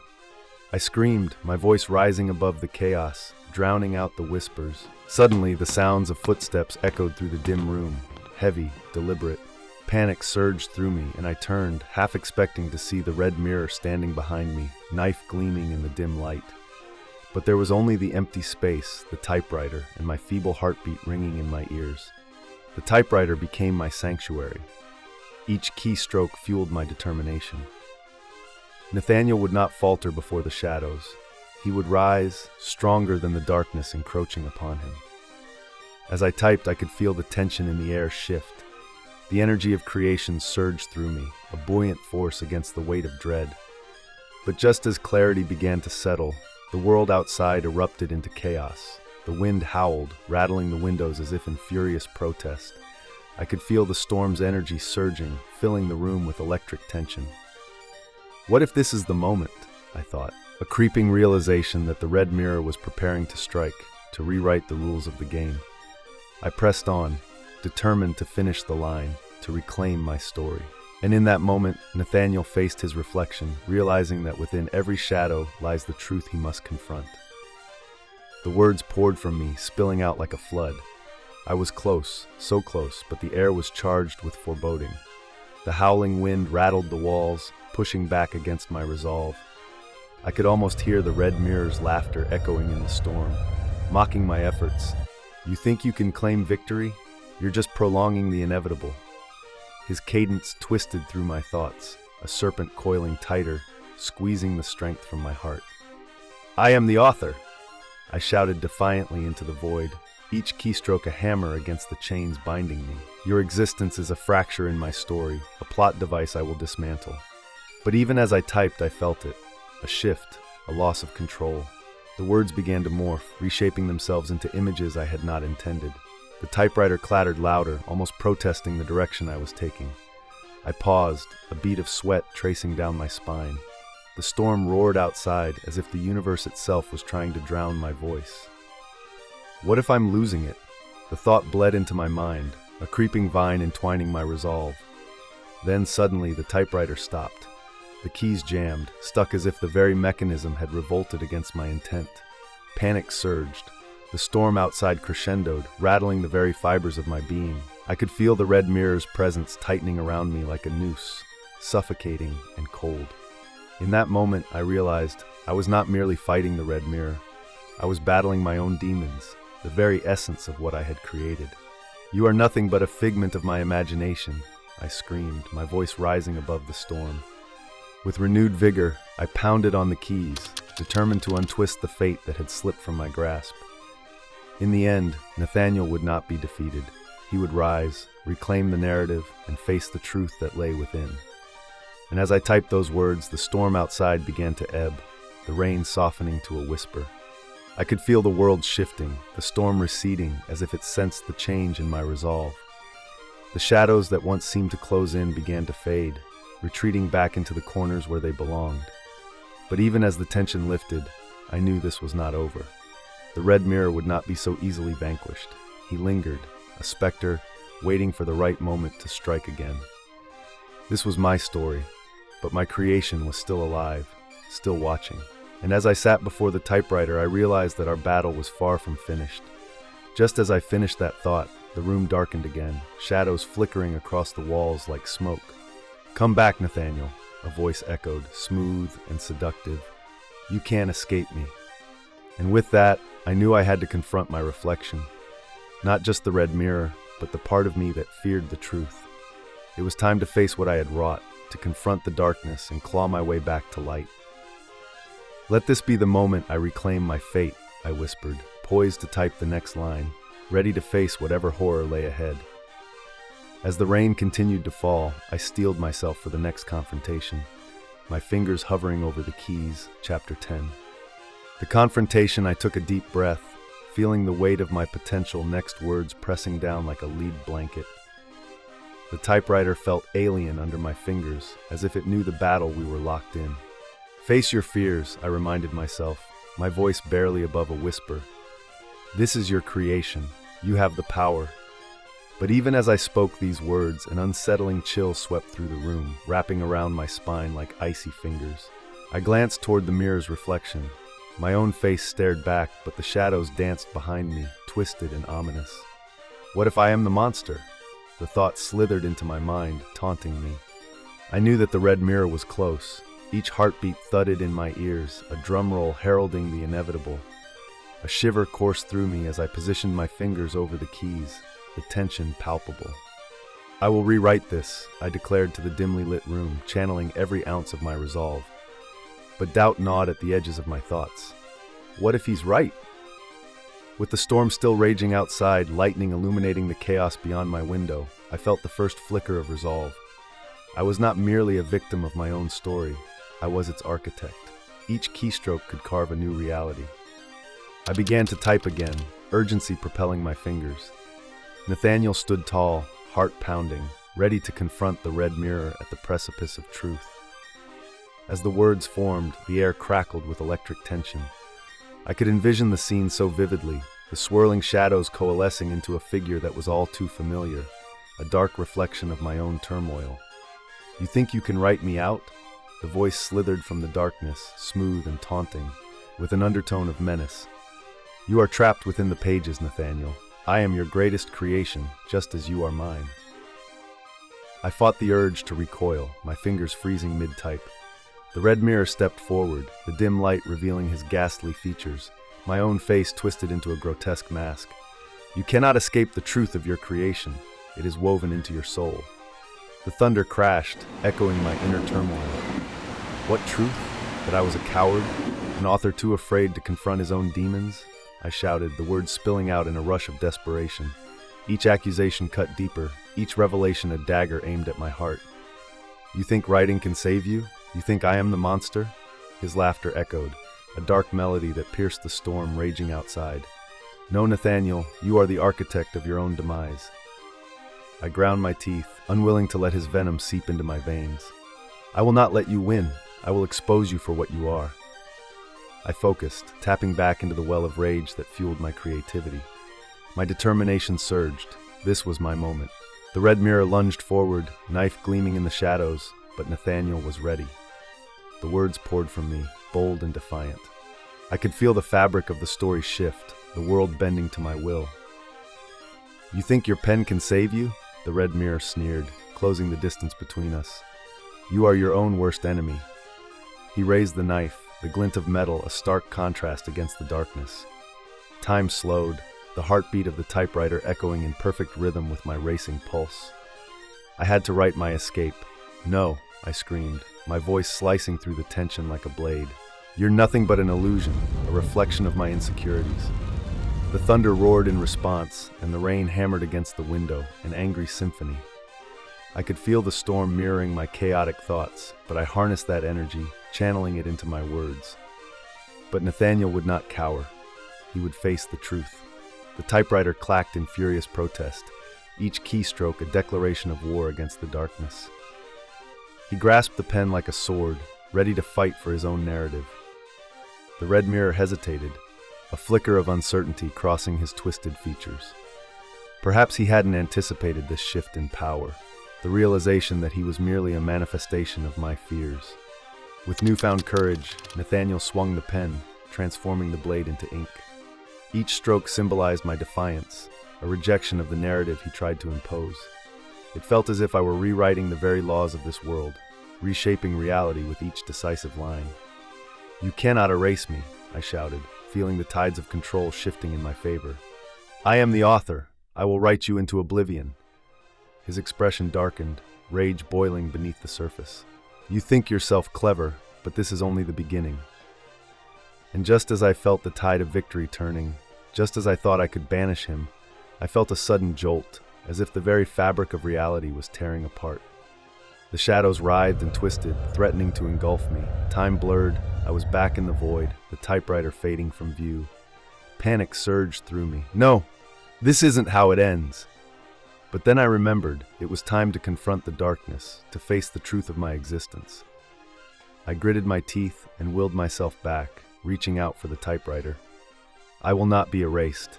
I screamed, my voice rising above the chaos, drowning out the whispers. Suddenly, the sounds of footsteps echoed through the dim room, heavy, deliberate. Panic surged through me, and I turned, half expecting to see the red mirror standing behind me, knife gleaming in the dim light. But there was only the empty space, the typewriter, and my feeble heartbeat ringing in my ears. The typewriter became my sanctuary. Each keystroke fueled my determination. Nathaniel would not falter before the shadows. He would rise, stronger than the darkness encroaching upon him. As I typed, I could feel the tension in the air shift. The energy of creation surged through me, a buoyant force against the weight of dread. But just as clarity began to settle, the world outside erupted into chaos. The wind howled, rattling the windows as if in furious protest. I could feel the storm's energy surging, filling the room with electric tension. What if this is the moment? I thought, a creeping realization that the red mirror was preparing to strike, to rewrite the rules of the game. I pressed on, determined to finish the line, to reclaim my story. And in that moment, Nathaniel faced his reflection, realizing that within every shadow lies the truth he must confront. The words poured from me, spilling out like a flood. I was close, so close, but the air was charged with foreboding. The howling wind rattled the walls, pushing back against my resolve. I could almost hear the red mirror's laughter echoing in the storm, mocking my efforts. You think you can claim victory? You're just prolonging the inevitable. His cadence twisted through my thoughts, a serpent coiling tighter, squeezing the strength from my heart. I am the author! I shouted defiantly into the void, each keystroke a hammer against the chains binding me. Your existence is a fracture in my story, a plot device I will dismantle. But even as I typed, I felt it. A shift, a loss of control. The words began to morph, reshaping themselves into images I had not intended. The typewriter clattered louder, almost protesting the direction I was taking. I paused, a bead of sweat tracing down my spine. The storm roared outside, as if the universe itself was trying to drown my voice. What if I'm losing it? The thought bled into my mind, a creeping vine entwining my resolve. Then suddenly the typewriter stopped. The keys jammed, stuck as if the very mechanism had revolted against my intent. Panic surged. The storm outside crescendoed, rattling the very fibers of my being. I could feel the red mirror's presence tightening around me like a noose, suffocating and cold. In that moment, I realized I was not merely fighting the red mirror. I was battling my own demons, the very essence of what I had created. You are nothing but a figment of my imagination, I screamed, my voice rising above the storm. With renewed vigor, I pounded on the keys, determined to untwist the fate that had slipped from my grasp. In the end, Nathaniel would not be defeated. He would rise, reclaim the narrative, and face the truth that lay within. And as I typed those words, the storm outside began to ebb, the rain softening to a whisper. I could feel the world shifting, the storm receding as if it sensed the change in my resolve. The shadows that once seemed to close in began to fade, retreating back into the corners where they belonged. But even as the tension lifted, I knew this was not over. The red mirror would not be so easily vanquished. He lingered, a specter, waiting for the right moment to strike again. This was my story, but my creation was still alive, still watching. And as I sat before the typewriter, I realized that our battle was far from finished. Just as I finished that thought, the room darkened again, shadows flickering across the walls like smoke. Come back, Nathaniel, a voice echoed, smooth and seductive. You can't escape me. And with that, I knew I had to confront my reflection. Not just the red mirror, but the part of me that feared the truth. It was time to face what I had wrought, to confront the darkness and claw my way back to light. Let this be the moment I reclaim my fate, I whispered, poised to type the next line, ready to face whatever horror lay ahead. As the rain continued to fall, I steeled myself for the next confrontation, my fingers hovering over the keys, chapter 10. The confrontation, I took a deep breath, feeling the weight of my potential next words pressing down like a lead blanket. The typewriter felt alien under my fingers, as if it knew the battle we were locked in. Face your fears, I reminded myself, my voice barely above a whisper. This is your creation. You have the power. But even as I spoke these words, an unsettling chill swept through the room, wrapping around my spine like icy fingers. I glanced toward the mirror's reflection. My own face stared back, but the shadows danced behind me, twisted and ominous. What if I am the monster? The thought slithered into my mind, taunting me. I knew that the red mirror was close. Each heartbeat thudded in my ears, a drum roll heralding the inevitable. A shiver coursed through me as I positioned my fingers over the keys, the tension palpable. I will rewrite this, I declared to the dimly lit room, channeling every ounce of my resolve. But doubt gnawed at the edges of my thoughts. What if he's right? With the storm still raging outside, lightning illuminating the chaos beyond my window, I felt the first flicker of resolve. I was not merely a victim of my own story, I was its architect. Each keystroke could carve a new reality. I began to type again, urgency propelling my fingers. Nathaniel stood tall, heart pounding, ready to confront the red mirror at the precipice of truth. As the words formed, the air crackled with electric tension. I could envision the scene so vividly, the swirling shadows coalescing into a figure that was all too familiar, a dark reflection of my own turmoil. "You think you can write me out?" The voice slithered from the darkness, smooth and taunting, with an undertone of menace. "You are trapped within the pages, Nathaniel. I am your greatest creation, just as you are mine." I fought the urge to recoil, my fingers freezing mid-type. The red mirror stepped forward, the dim light revealing his ghastly features, my own face twisted into a grotesque mask. "You cannot escape the truth of your creation. It is woven into your soul." The thunder crashed, echoing my inner turmoil. What truth? That I was a coward, an author too afraid to confront his own demons? I shouted, the words spilling out in a rush of desperation. Each accusation cut deeper, each revelation a dagger aimed at my heart. "You think writing can save you? You think I am the monster?" His laughter echoed, a dark melody that pierced the storm raging outside. "No, Nathaniel, you are the architect of your own demise." I ground my teeth, unwilling to let his venom seep into my veins. "I will not let you win. I will expose you for what you are." I focused, tapping back into the well of rage that fueled my creativity. My determination surged. This was my moment. The red mirror lunged forward, knife gleaming in the shadows, but Nathaniel was ready. The words poured from me, bold and defiant. I could feel the fabric of the story shift, the world bending to my will. "You think your pen can save you?" The red mirror sneered, closing the distance between us. "You are your own worst enemy." He raised the knife, the glint of metal a stark contrast against the darkness. Time slowed, the heartbeat of the typewriter echoing in perfect rhythm with my racing pulse. I had to write my escape. "No," I screamed, my voice slicing through the tension like a blade. "You're nothing but an illusion, a reflection of my insecurities." The thunder roared in response, and the rain hammered against the window, an angry symphony. I could feel the storm mirroring my chaotic thoughts, but I harnessed that energy, channeling it into my words. But Nathaniel would not cower. He would face the truth. The typewriter clacked in furious protest, each keystroke a declaration of war against the darkness. He grasped the pen like a sword, ready to fight for his own narrative. The red mirror hesitated, a flicker of uncertainty crossing his twisted features. Perhaps he hadn't anticipated this shift in power, the realization that he was merely a manifestation of my fears. With newfound courage, Nathaniel swung the pen, transforming the blade into ink. Each stroke symbolized my defiance, a rejection of the narrative he tried to impose. It felt as if I were rewriting the very laws of this world, reshaping reality with each decisive line. "You cannot erase me," I shouted, feeling the tides of control shifting in my favor. "I am the author. I will write you into oblivion." His expression darkened, rage boiling beneath the surface. "You think yourself clever, but this is only the beginning." And just as I felt the tide of victory turning, just as I thought I could banish him, I felt a sudden jolt, as if the very fabric of reality was tearing apart. The shadows writhed and twisted, threatening to engulf me. Time blurred, I was back in the void, the typewriter fading from view. Panic surged through me. "No! This isn't how it ends!" But then I remembered it was time to confront the darkness, to face the truth of my existence. I gritted my teeth and willed myself back, reaching out for the typewriter. I will not be erased.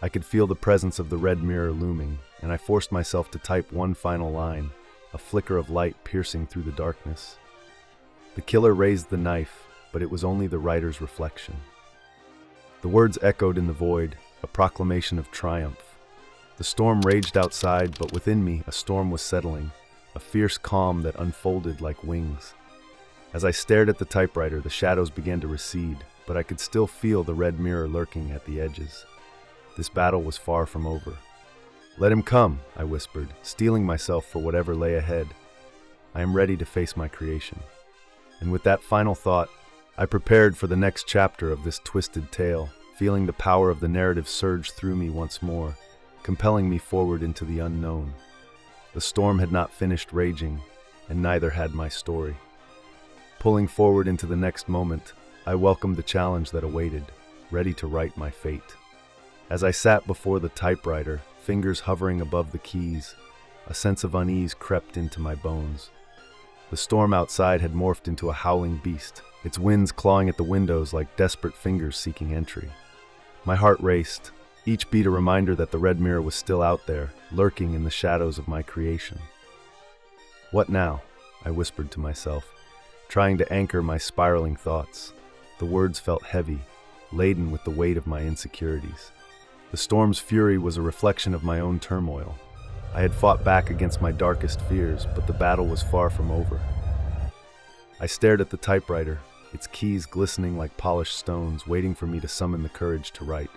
I could feel the presence of the red mirror looming, and I forced myself to type one final line, a flicker of light piercing through the darkness. The killer raised the knife, but it was only the writer's reflection. The words echoed in the void, a proclamation of triumph. The storm raged outside, but within me a storm was settling, a fierce calm that unfolded like wings. As I stared at the typewriter, the shadows began to recede, but I could still feel the red mirror lurking at the edges. This battle was far from over. "Let him come," I whispered, steeling myself for whatever lay ahead. I am ready to face my creation. And with that final thought, I prepared for the next chapter of this twisted tale, feeling the power of the narrative surge through me once more, compelling me forward into the unknown. The storm had not finished raging, and neither had my story. Pulling forward into the next moment, I welcomed the challenge that awaited, ready to write my fate. As I sat before the typewriter, fingers hovering above the keys, a sense of unease crept into my bones. The storm outside had morphed into a howling beast, its winds clawing at the windows like desperate fingers seeking entry. My heart raced, each beat a reminder that the Red Mirror was still out there, lurking in the shadows of my creation. "What now?" I whispered to myself, trying to anchor my spiraling thoughts. The words felt heavy, laden with the weight of my insecurities. The storm's fury was a reflection of my own turmoil. I had fought back against my darkest fears, but the battle was far from over. I stared at the typewriter, its keys glistening like polished stones, waiting for me to summon the courage to write.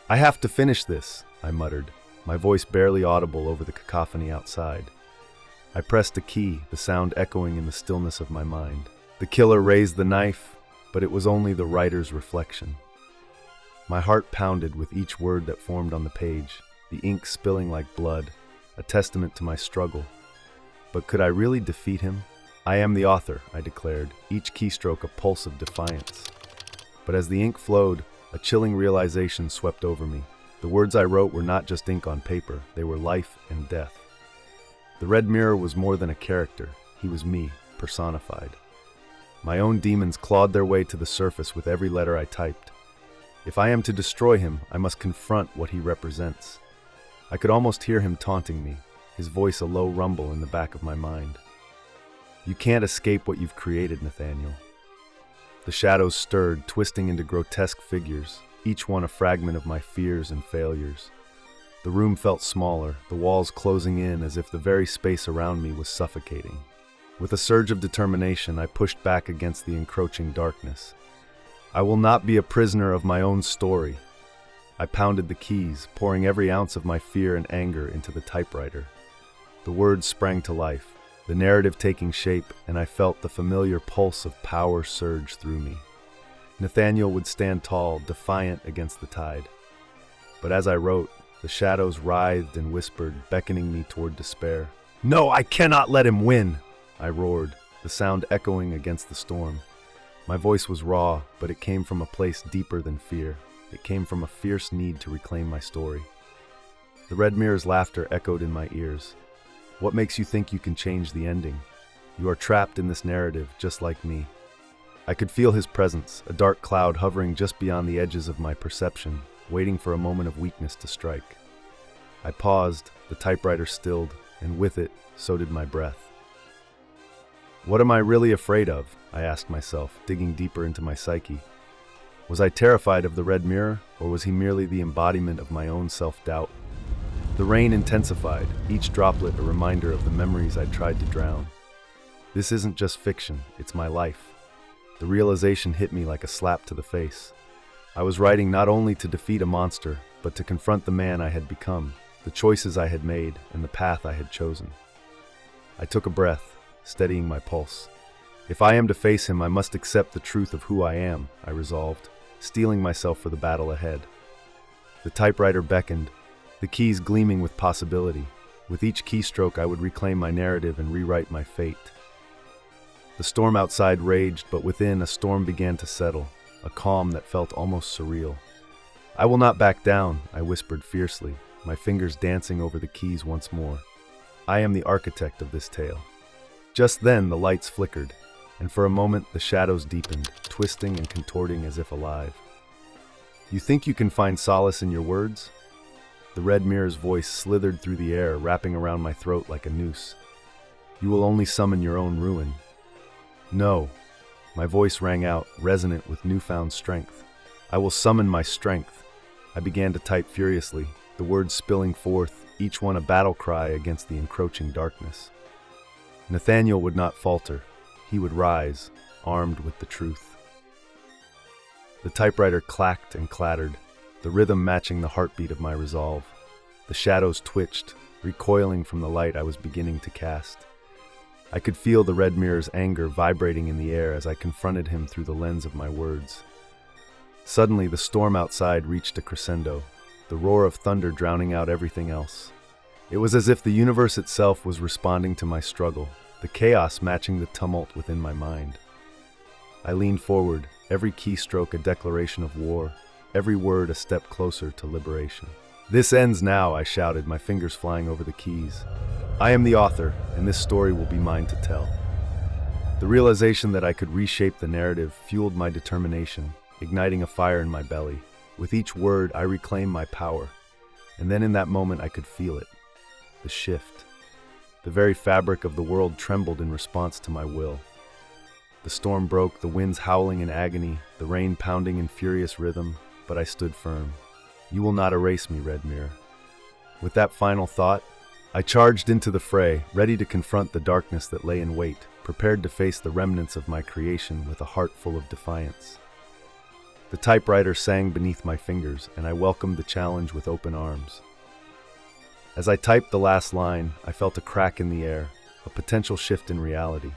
"I have to finish this," I muttered, my voice barely audible over the cacophony outside. I pressed a key, the sound echoing in the stillness of my mind. The killer raised the knife, but it was only the writer's reflection. My heart pounded with each word that formed on the page, the ink spilling like blood, a testament to my struggle. But could I really defeat him? "I am the author," I declared, each keystroke a pulse of defiance. But as the ink flowed, a chilling realization swept over me. The words I wrote were not just ink on paper, they were life and death. The Red Mirror was more than a character, he was me, personified. My own demons clawed their way to the surface with every letter I typed. If I am to destroy him, I must confront what he represents. I could almost hear him taunting me, his voice a low rumble in the back of my mind. "You can't escape what you've created, Nathaniel." The shadows stirred, twisting into grotesque figures, each one a fragment of my fears and failures. The room felt smaller, the walls closing in as if the very space around me was suffocating. With a surge of determination, I pushed back against the encroaching darkness. I will not be a prisoner of my own story. I pounded the keys, pouring every ounce of my fear and anger into the typewriter. The words sprang to life, the narrative taking shape, and I felt the familiar pulse of power surge through me. Nathaniel would stand tall, defiant against the tide. But as I wrote, the shadows writhed and whispered, beckoning me toward despair. "No, I cannot let him win!" I roared, the sound echoing against the storm. My voice was raw, but it came from a place deeper than fear. It came from a fierce need to reclaim my story. The Red Mirror's laughter echoed in my ears. "What makes you think you can change the ending? You are trapped in this narrative, just like me." I could feel his presence, a dark cloud hovering just beyond the edges of my perception, waiting for a moment of weakness to strike. I paused, the typewriter stilled, and with it, so did my breath. What am I really afraid of? I asked myself, digging deeper into my psyche. Was I terrified of the Red Mirror, or was he merely the embodiment of my own self-doubt? The rain intensified, each droplet a reminder of the memories I'd tried to drown. This isn't just fiction, it's my life. The realization hit me like a slap to the face. I was writing not only to defeat a monster, but to confront the man I had become, the choices I had made, and the path I had chosen. I took a breath, steadying my pulse. If I am to face him, I must accept the truth of who I am, I resolved, steeling myself for the battle ahead. The typewriter beckoned, the keys gleaming with possibility. With each keystroke, I would reclaim my narrative and rewrite my fate. The storm outside raged, but within, a storm began to settle, a calm that felt almost surreal. I will not back down, I whispered fiercely, my fingers dancing over the keys once more. I am the architect of this tale. Just then, the lights flickered, and for a moment, the shadows deepened, twisting and contorting as if alive. You think you can find solace in your words? The Red Mirror's voice slithered through the air, wrapping around my throat like a noose. You will only summon your own ruin. No, my voice rang out, resonant with newfound strength. I will summon my strength. I began to type furiously, the words spilling forth, each one a battle cry against the encroaching darkness. Nathaniel would not falter. He would rise, armed with the truth. The typewriter clacked and clattered, the rhythm matching the heartbeat of my resolve. The shadows twitched, recoiling from the light I was beginning to cast. I could feel the Red Mirror's anger vibrating in the air as I confronted him through the lens of my words. Suddenly, the storm outside reached a crescendo, the roar of thunder drowning out everything else. It was as if the universe itself was responding to my struggle, the chaos matching the tumult within my mind. I leaned forward, every keystroke a declaration of war, every word a step closer to liberation. "This ends now," I shouted, my fingers flying over the keys. "I am the author, and this story will be mine to tell." The realization that I could reshape the narrative fueled my determination, igniting a fire in my belly. With each word, I reclaimed my power, and then in that moment I could feel it. The shift. The very fabric of the world trembled in response to my will. The storm broke, the winds howling in agony, the rain pounding in furious rhythm, but I stood firm. "You will not erase me, Red Mirror." With that final thought, I charged into the fray, ready to confront the darkness that lay in wait, prepared to face the remnants of my creation with a heart full of defiance. The typewriter sang beneath my fingers, and I welcomed the challenge with open arms. As I typed the last line, I felt a crack in the air, a potential shift in reality.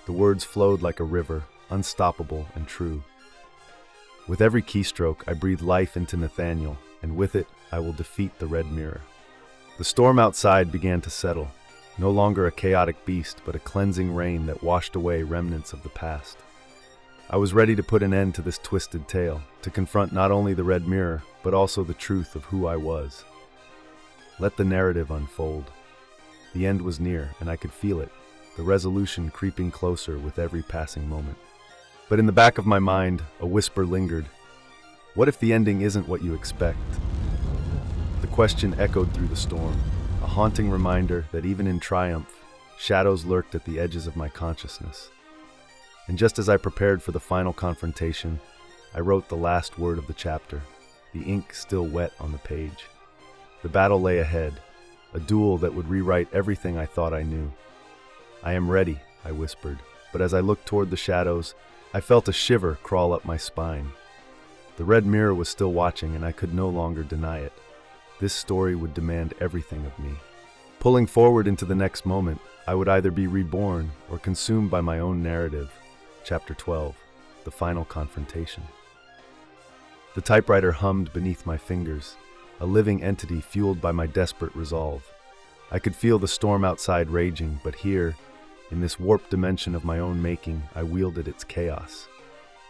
The words flowed like a river, unstoppable and true. With every keystroke, I breathed life into Nathaniel, and with it, I will defeat the Red Mirror. The storm outside began to settle, no longer a chaotic beast, but a cleansing rain that washed away remnants of the past. I was ready to put an end to this twisted tale, to confront not only the Red Mirror, but also the truth of who I was. Let the narrative unfold. The end was near, and I could feel it, the resolution creeping closer with every passing moment. But in the back of my mind, a whisper lingered. What if the ending isn't what you expect? The question echoed through the storm, a haunting reminder that even in triumph, shadows lurked at the edges of my consciousness. And just as I prepared for the final confrontation, I wrote the last word of the chapter, the ink still wet on the page. The battle lay ahead, a duel that would rewrite everything I thought I knew. "I am ready," I whispered, but as I looked toward the shadows, I felt a shiver crawl up my spine. The Red Mirror was still watching, and I could no longer deny it. This story would demand everything of me. Pulling forward into the next moment, I would either be reborn or consumed by my own narrative. Chapter 12, The Final Confrontation. The typewriter hummed beneath my fingers, a living entity fueled by my desperate resolve. I could feel the storm outside raging, but here, in this warped dimension of my own making, I wielded its chaos.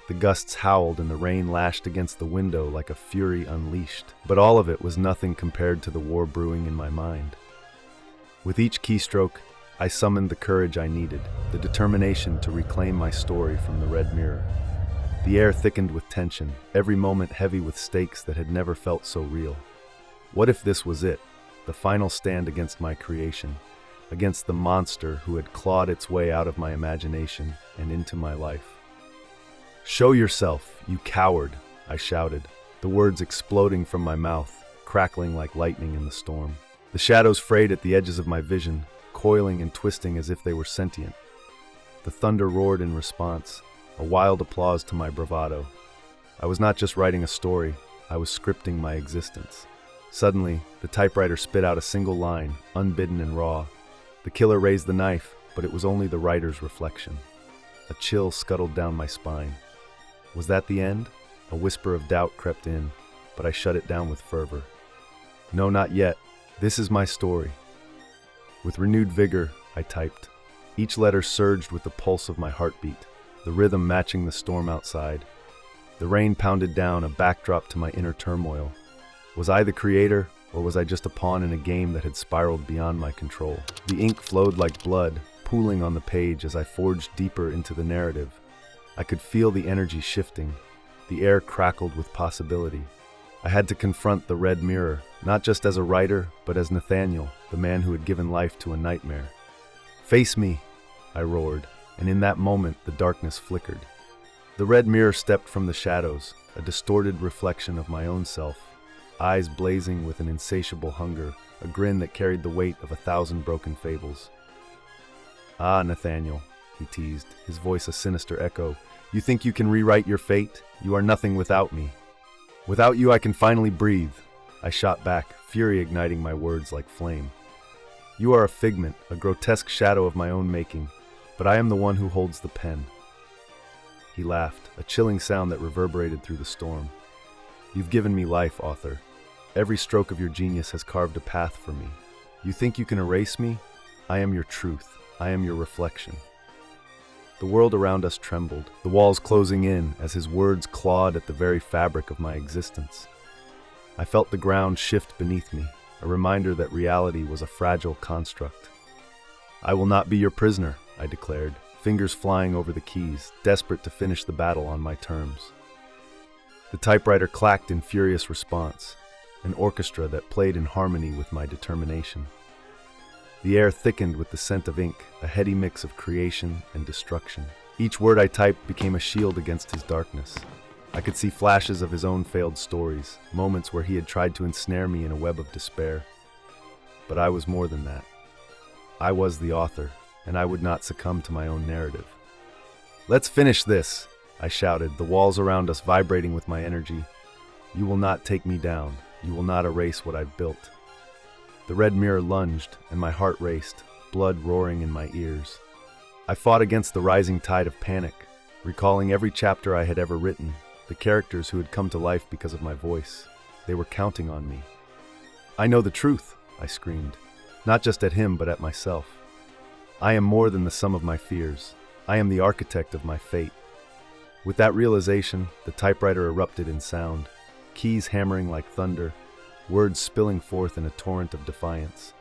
The gusts howled and the rain lashed against the window like a fury unleashed, but all of it was nothing compared to the war brewing in my mind. With each keystroke, I summoned the courage I needed, the determination to reclaim my story from the Red Mirror. The air thickened with tension, every moment heavy with stakes that had never felt so real. What if this was it, the final stand against my creation, against the monster who had clawed its way out of my imagination and into my life? "Show yourself, you coward," I shouted, the words exploding from my mouth, crackling like lightning in the storm. The shadows frayed at the edges of my vision, coiling and twisting as if they were sentient. The thunder roared in response, a wild applause to my bravado. I was not just writing a story, I was scripting my existence. Suddenly, the typewriter spit out a single line, unbidden and raw. The killer raised the knife, but it was only the writer's reflection. A chill scuttled down my spine. Was that the end? A whisper of doubt crept in, but I shut it down with fervor. No, not yet. This is my story. With renewed vigor, I typed. Each letter surged with the pulse of my heartbeat, the rhythm matching the storm outside. The rain pounded down, a backdrop to my inner turmoil. Was I the creator, or was I just a pawn in a game that had spiraled beyond my control? The ink flowed like blood, pooling on the page as I forged deeper into the narrative. I could feel the energy shifting. The air crackled with possibility. I had to confront the Red Mirror, not just as a writer, but as Nathaniel, the man who had given life to a nightmare. "Face me," I roared, and in that moment the darkness flickered. The Red Mirror stepped from the shadows, a distorted reflection of my own self, eyes blazing with an insatiable hunger, a grin that carried the weight of 1,000 broken fables. "Ah, Nathaniel," he teased, his voice a sinister echo, "you think you can rewrite your fate? You are nothing without me." "Without you I can finally breathe," I shot back, fury igniting my words like flame. "You are a figment, a grotesque shadow of my own making, but I am the one who holds the pen." He laughed, a chilling sound that reverberated through the storm. You've given me life, author. Every stroke of your genius has carved a path for me. You think you can erase me? I am your truth. I am your reflection. The world around us trembled, the walls closing in as his words clawed at the very fabric of my existence. I felt the ground shift beneath me, a reminder that reality was a fragile construct. I will not be your prisoner, I declared, fingers flying over the keys, desperate to finish the battle on my terms. The typewriter clacked in furious response, an orchestra that played in harmony with my determination. The air thickened with the scent of ink, a heady mix of creation and destruction. Each word I typed became a shield against his darkness. I could see flashes of his own failed stories, moments where he had tried to ensnare me in a web of despair. But I was more than that. I was the author, and I would not succumb to my own narrative. Let's finish this, I shouted, the walls around us vibrating with my energy. You will not take me down. You will not erase what I've built. The red mirror lunged, and my heart raced, blood roaring in my ears. I fought against the rising tide of panic, recalling every chapter I had ever written, the characters who had come to life because of my voice. They were counting on me. I know the truth, I screamed, not just at him but at myself. I am more than the sum of my fears. I am the architect of my fate. With that realization, the typewriter erupted in sound, keys hammering like thunder, words spilling forth in a torrent of defiance.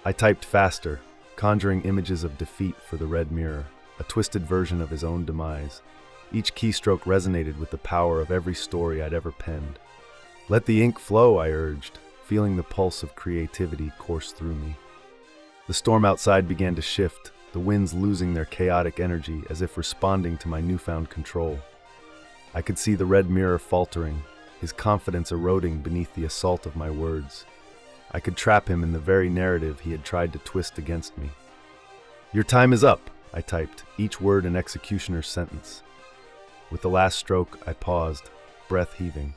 I typed faster, conjuring images of defeat for the red mirror, a twisted version of his own demise. Each keystroke resonated with the power of every story I'd ever penned. Let the ink flow, I urged, feeling the pulse of creativity course through me. The storm outside began to shift, the winds losing their chaotic energy as if responding to my newfound control. I could see the red mirror faltering, his confidence eroding beneath the assault of my words. I could trap him in the very narrative he had tried to twist against me. Your time is up, I typed, each word an executioner's sentence. With the last stroke, I paused, breath heaving.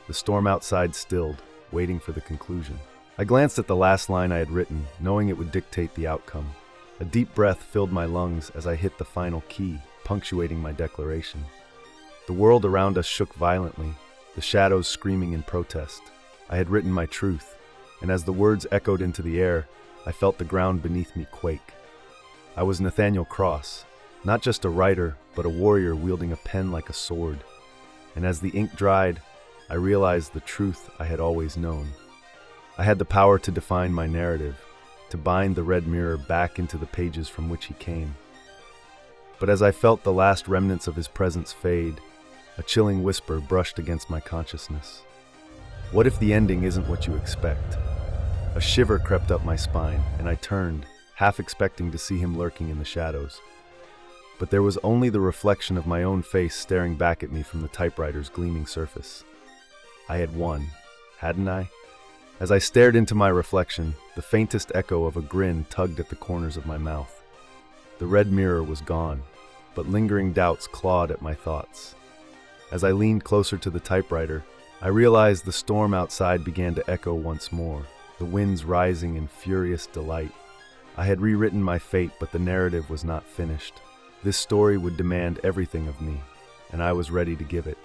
The storm outside stilled, waiting for the conclusion. I glanced at the last line I had written, knowing it would dictate the outcome. A deep breath filled my lungs as I hit the final key, punctuating my declaration. The world around us shook violently, the shadows screaming in protest. I had written my truth, and as the words echoed into the air, I felt the ground beneath me quake. I was Nathaniel Cross, not just a writer, but a warrior wielding a pen like a sword. And as the ink dried, I realized the truth I had always known. I had the power to define my narrative, to bind the red mirror back into the pages from which he came. But as I felt the last remnants of his presence fade, a chilling whisper brushed against my consciousness. What if the ending isn't what you expect? A shiver crept up my spine, and I turned, half expecting to see him lurking in the shadows. But there was only the reflection of my own face staring back at me from the typewriter's gleaming surface. I had won, hadn't I? As I stared into my reflection, the faintest echo of a grin tugged at the corners of my mouth. The red mirror was gone, but lingering doubts clawed at my thoughts. As I leaned closer to the typewriter, I realized the storm outside began to echo once more, the winds rising in furious delight. I had rewritten my fate, but the narrative was not finished. This story would demand everything of me, and I was ready to give it.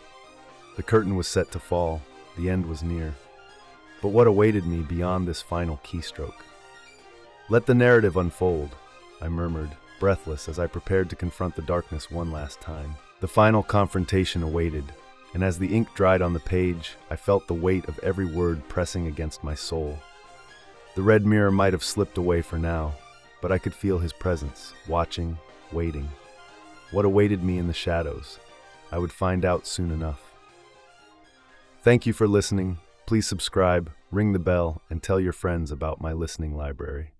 The curtain was set to fall, the end was near. But what awaited me beyond this final keystroke? Let the narrative unfold, I murmured, breathless as I prepared to confront the darkness one last time. The final confrontation awaited, and as the ink dried on the page, I felt the weight of every word pressing against my soul. The red mirror might have slipped away for now, but I could feel his presence, watching, waiting. What awaited me in the shadows? I would find out soon enough. Thank you for listening. Please subscribe, ring the bell, and tell your friends about my listening library.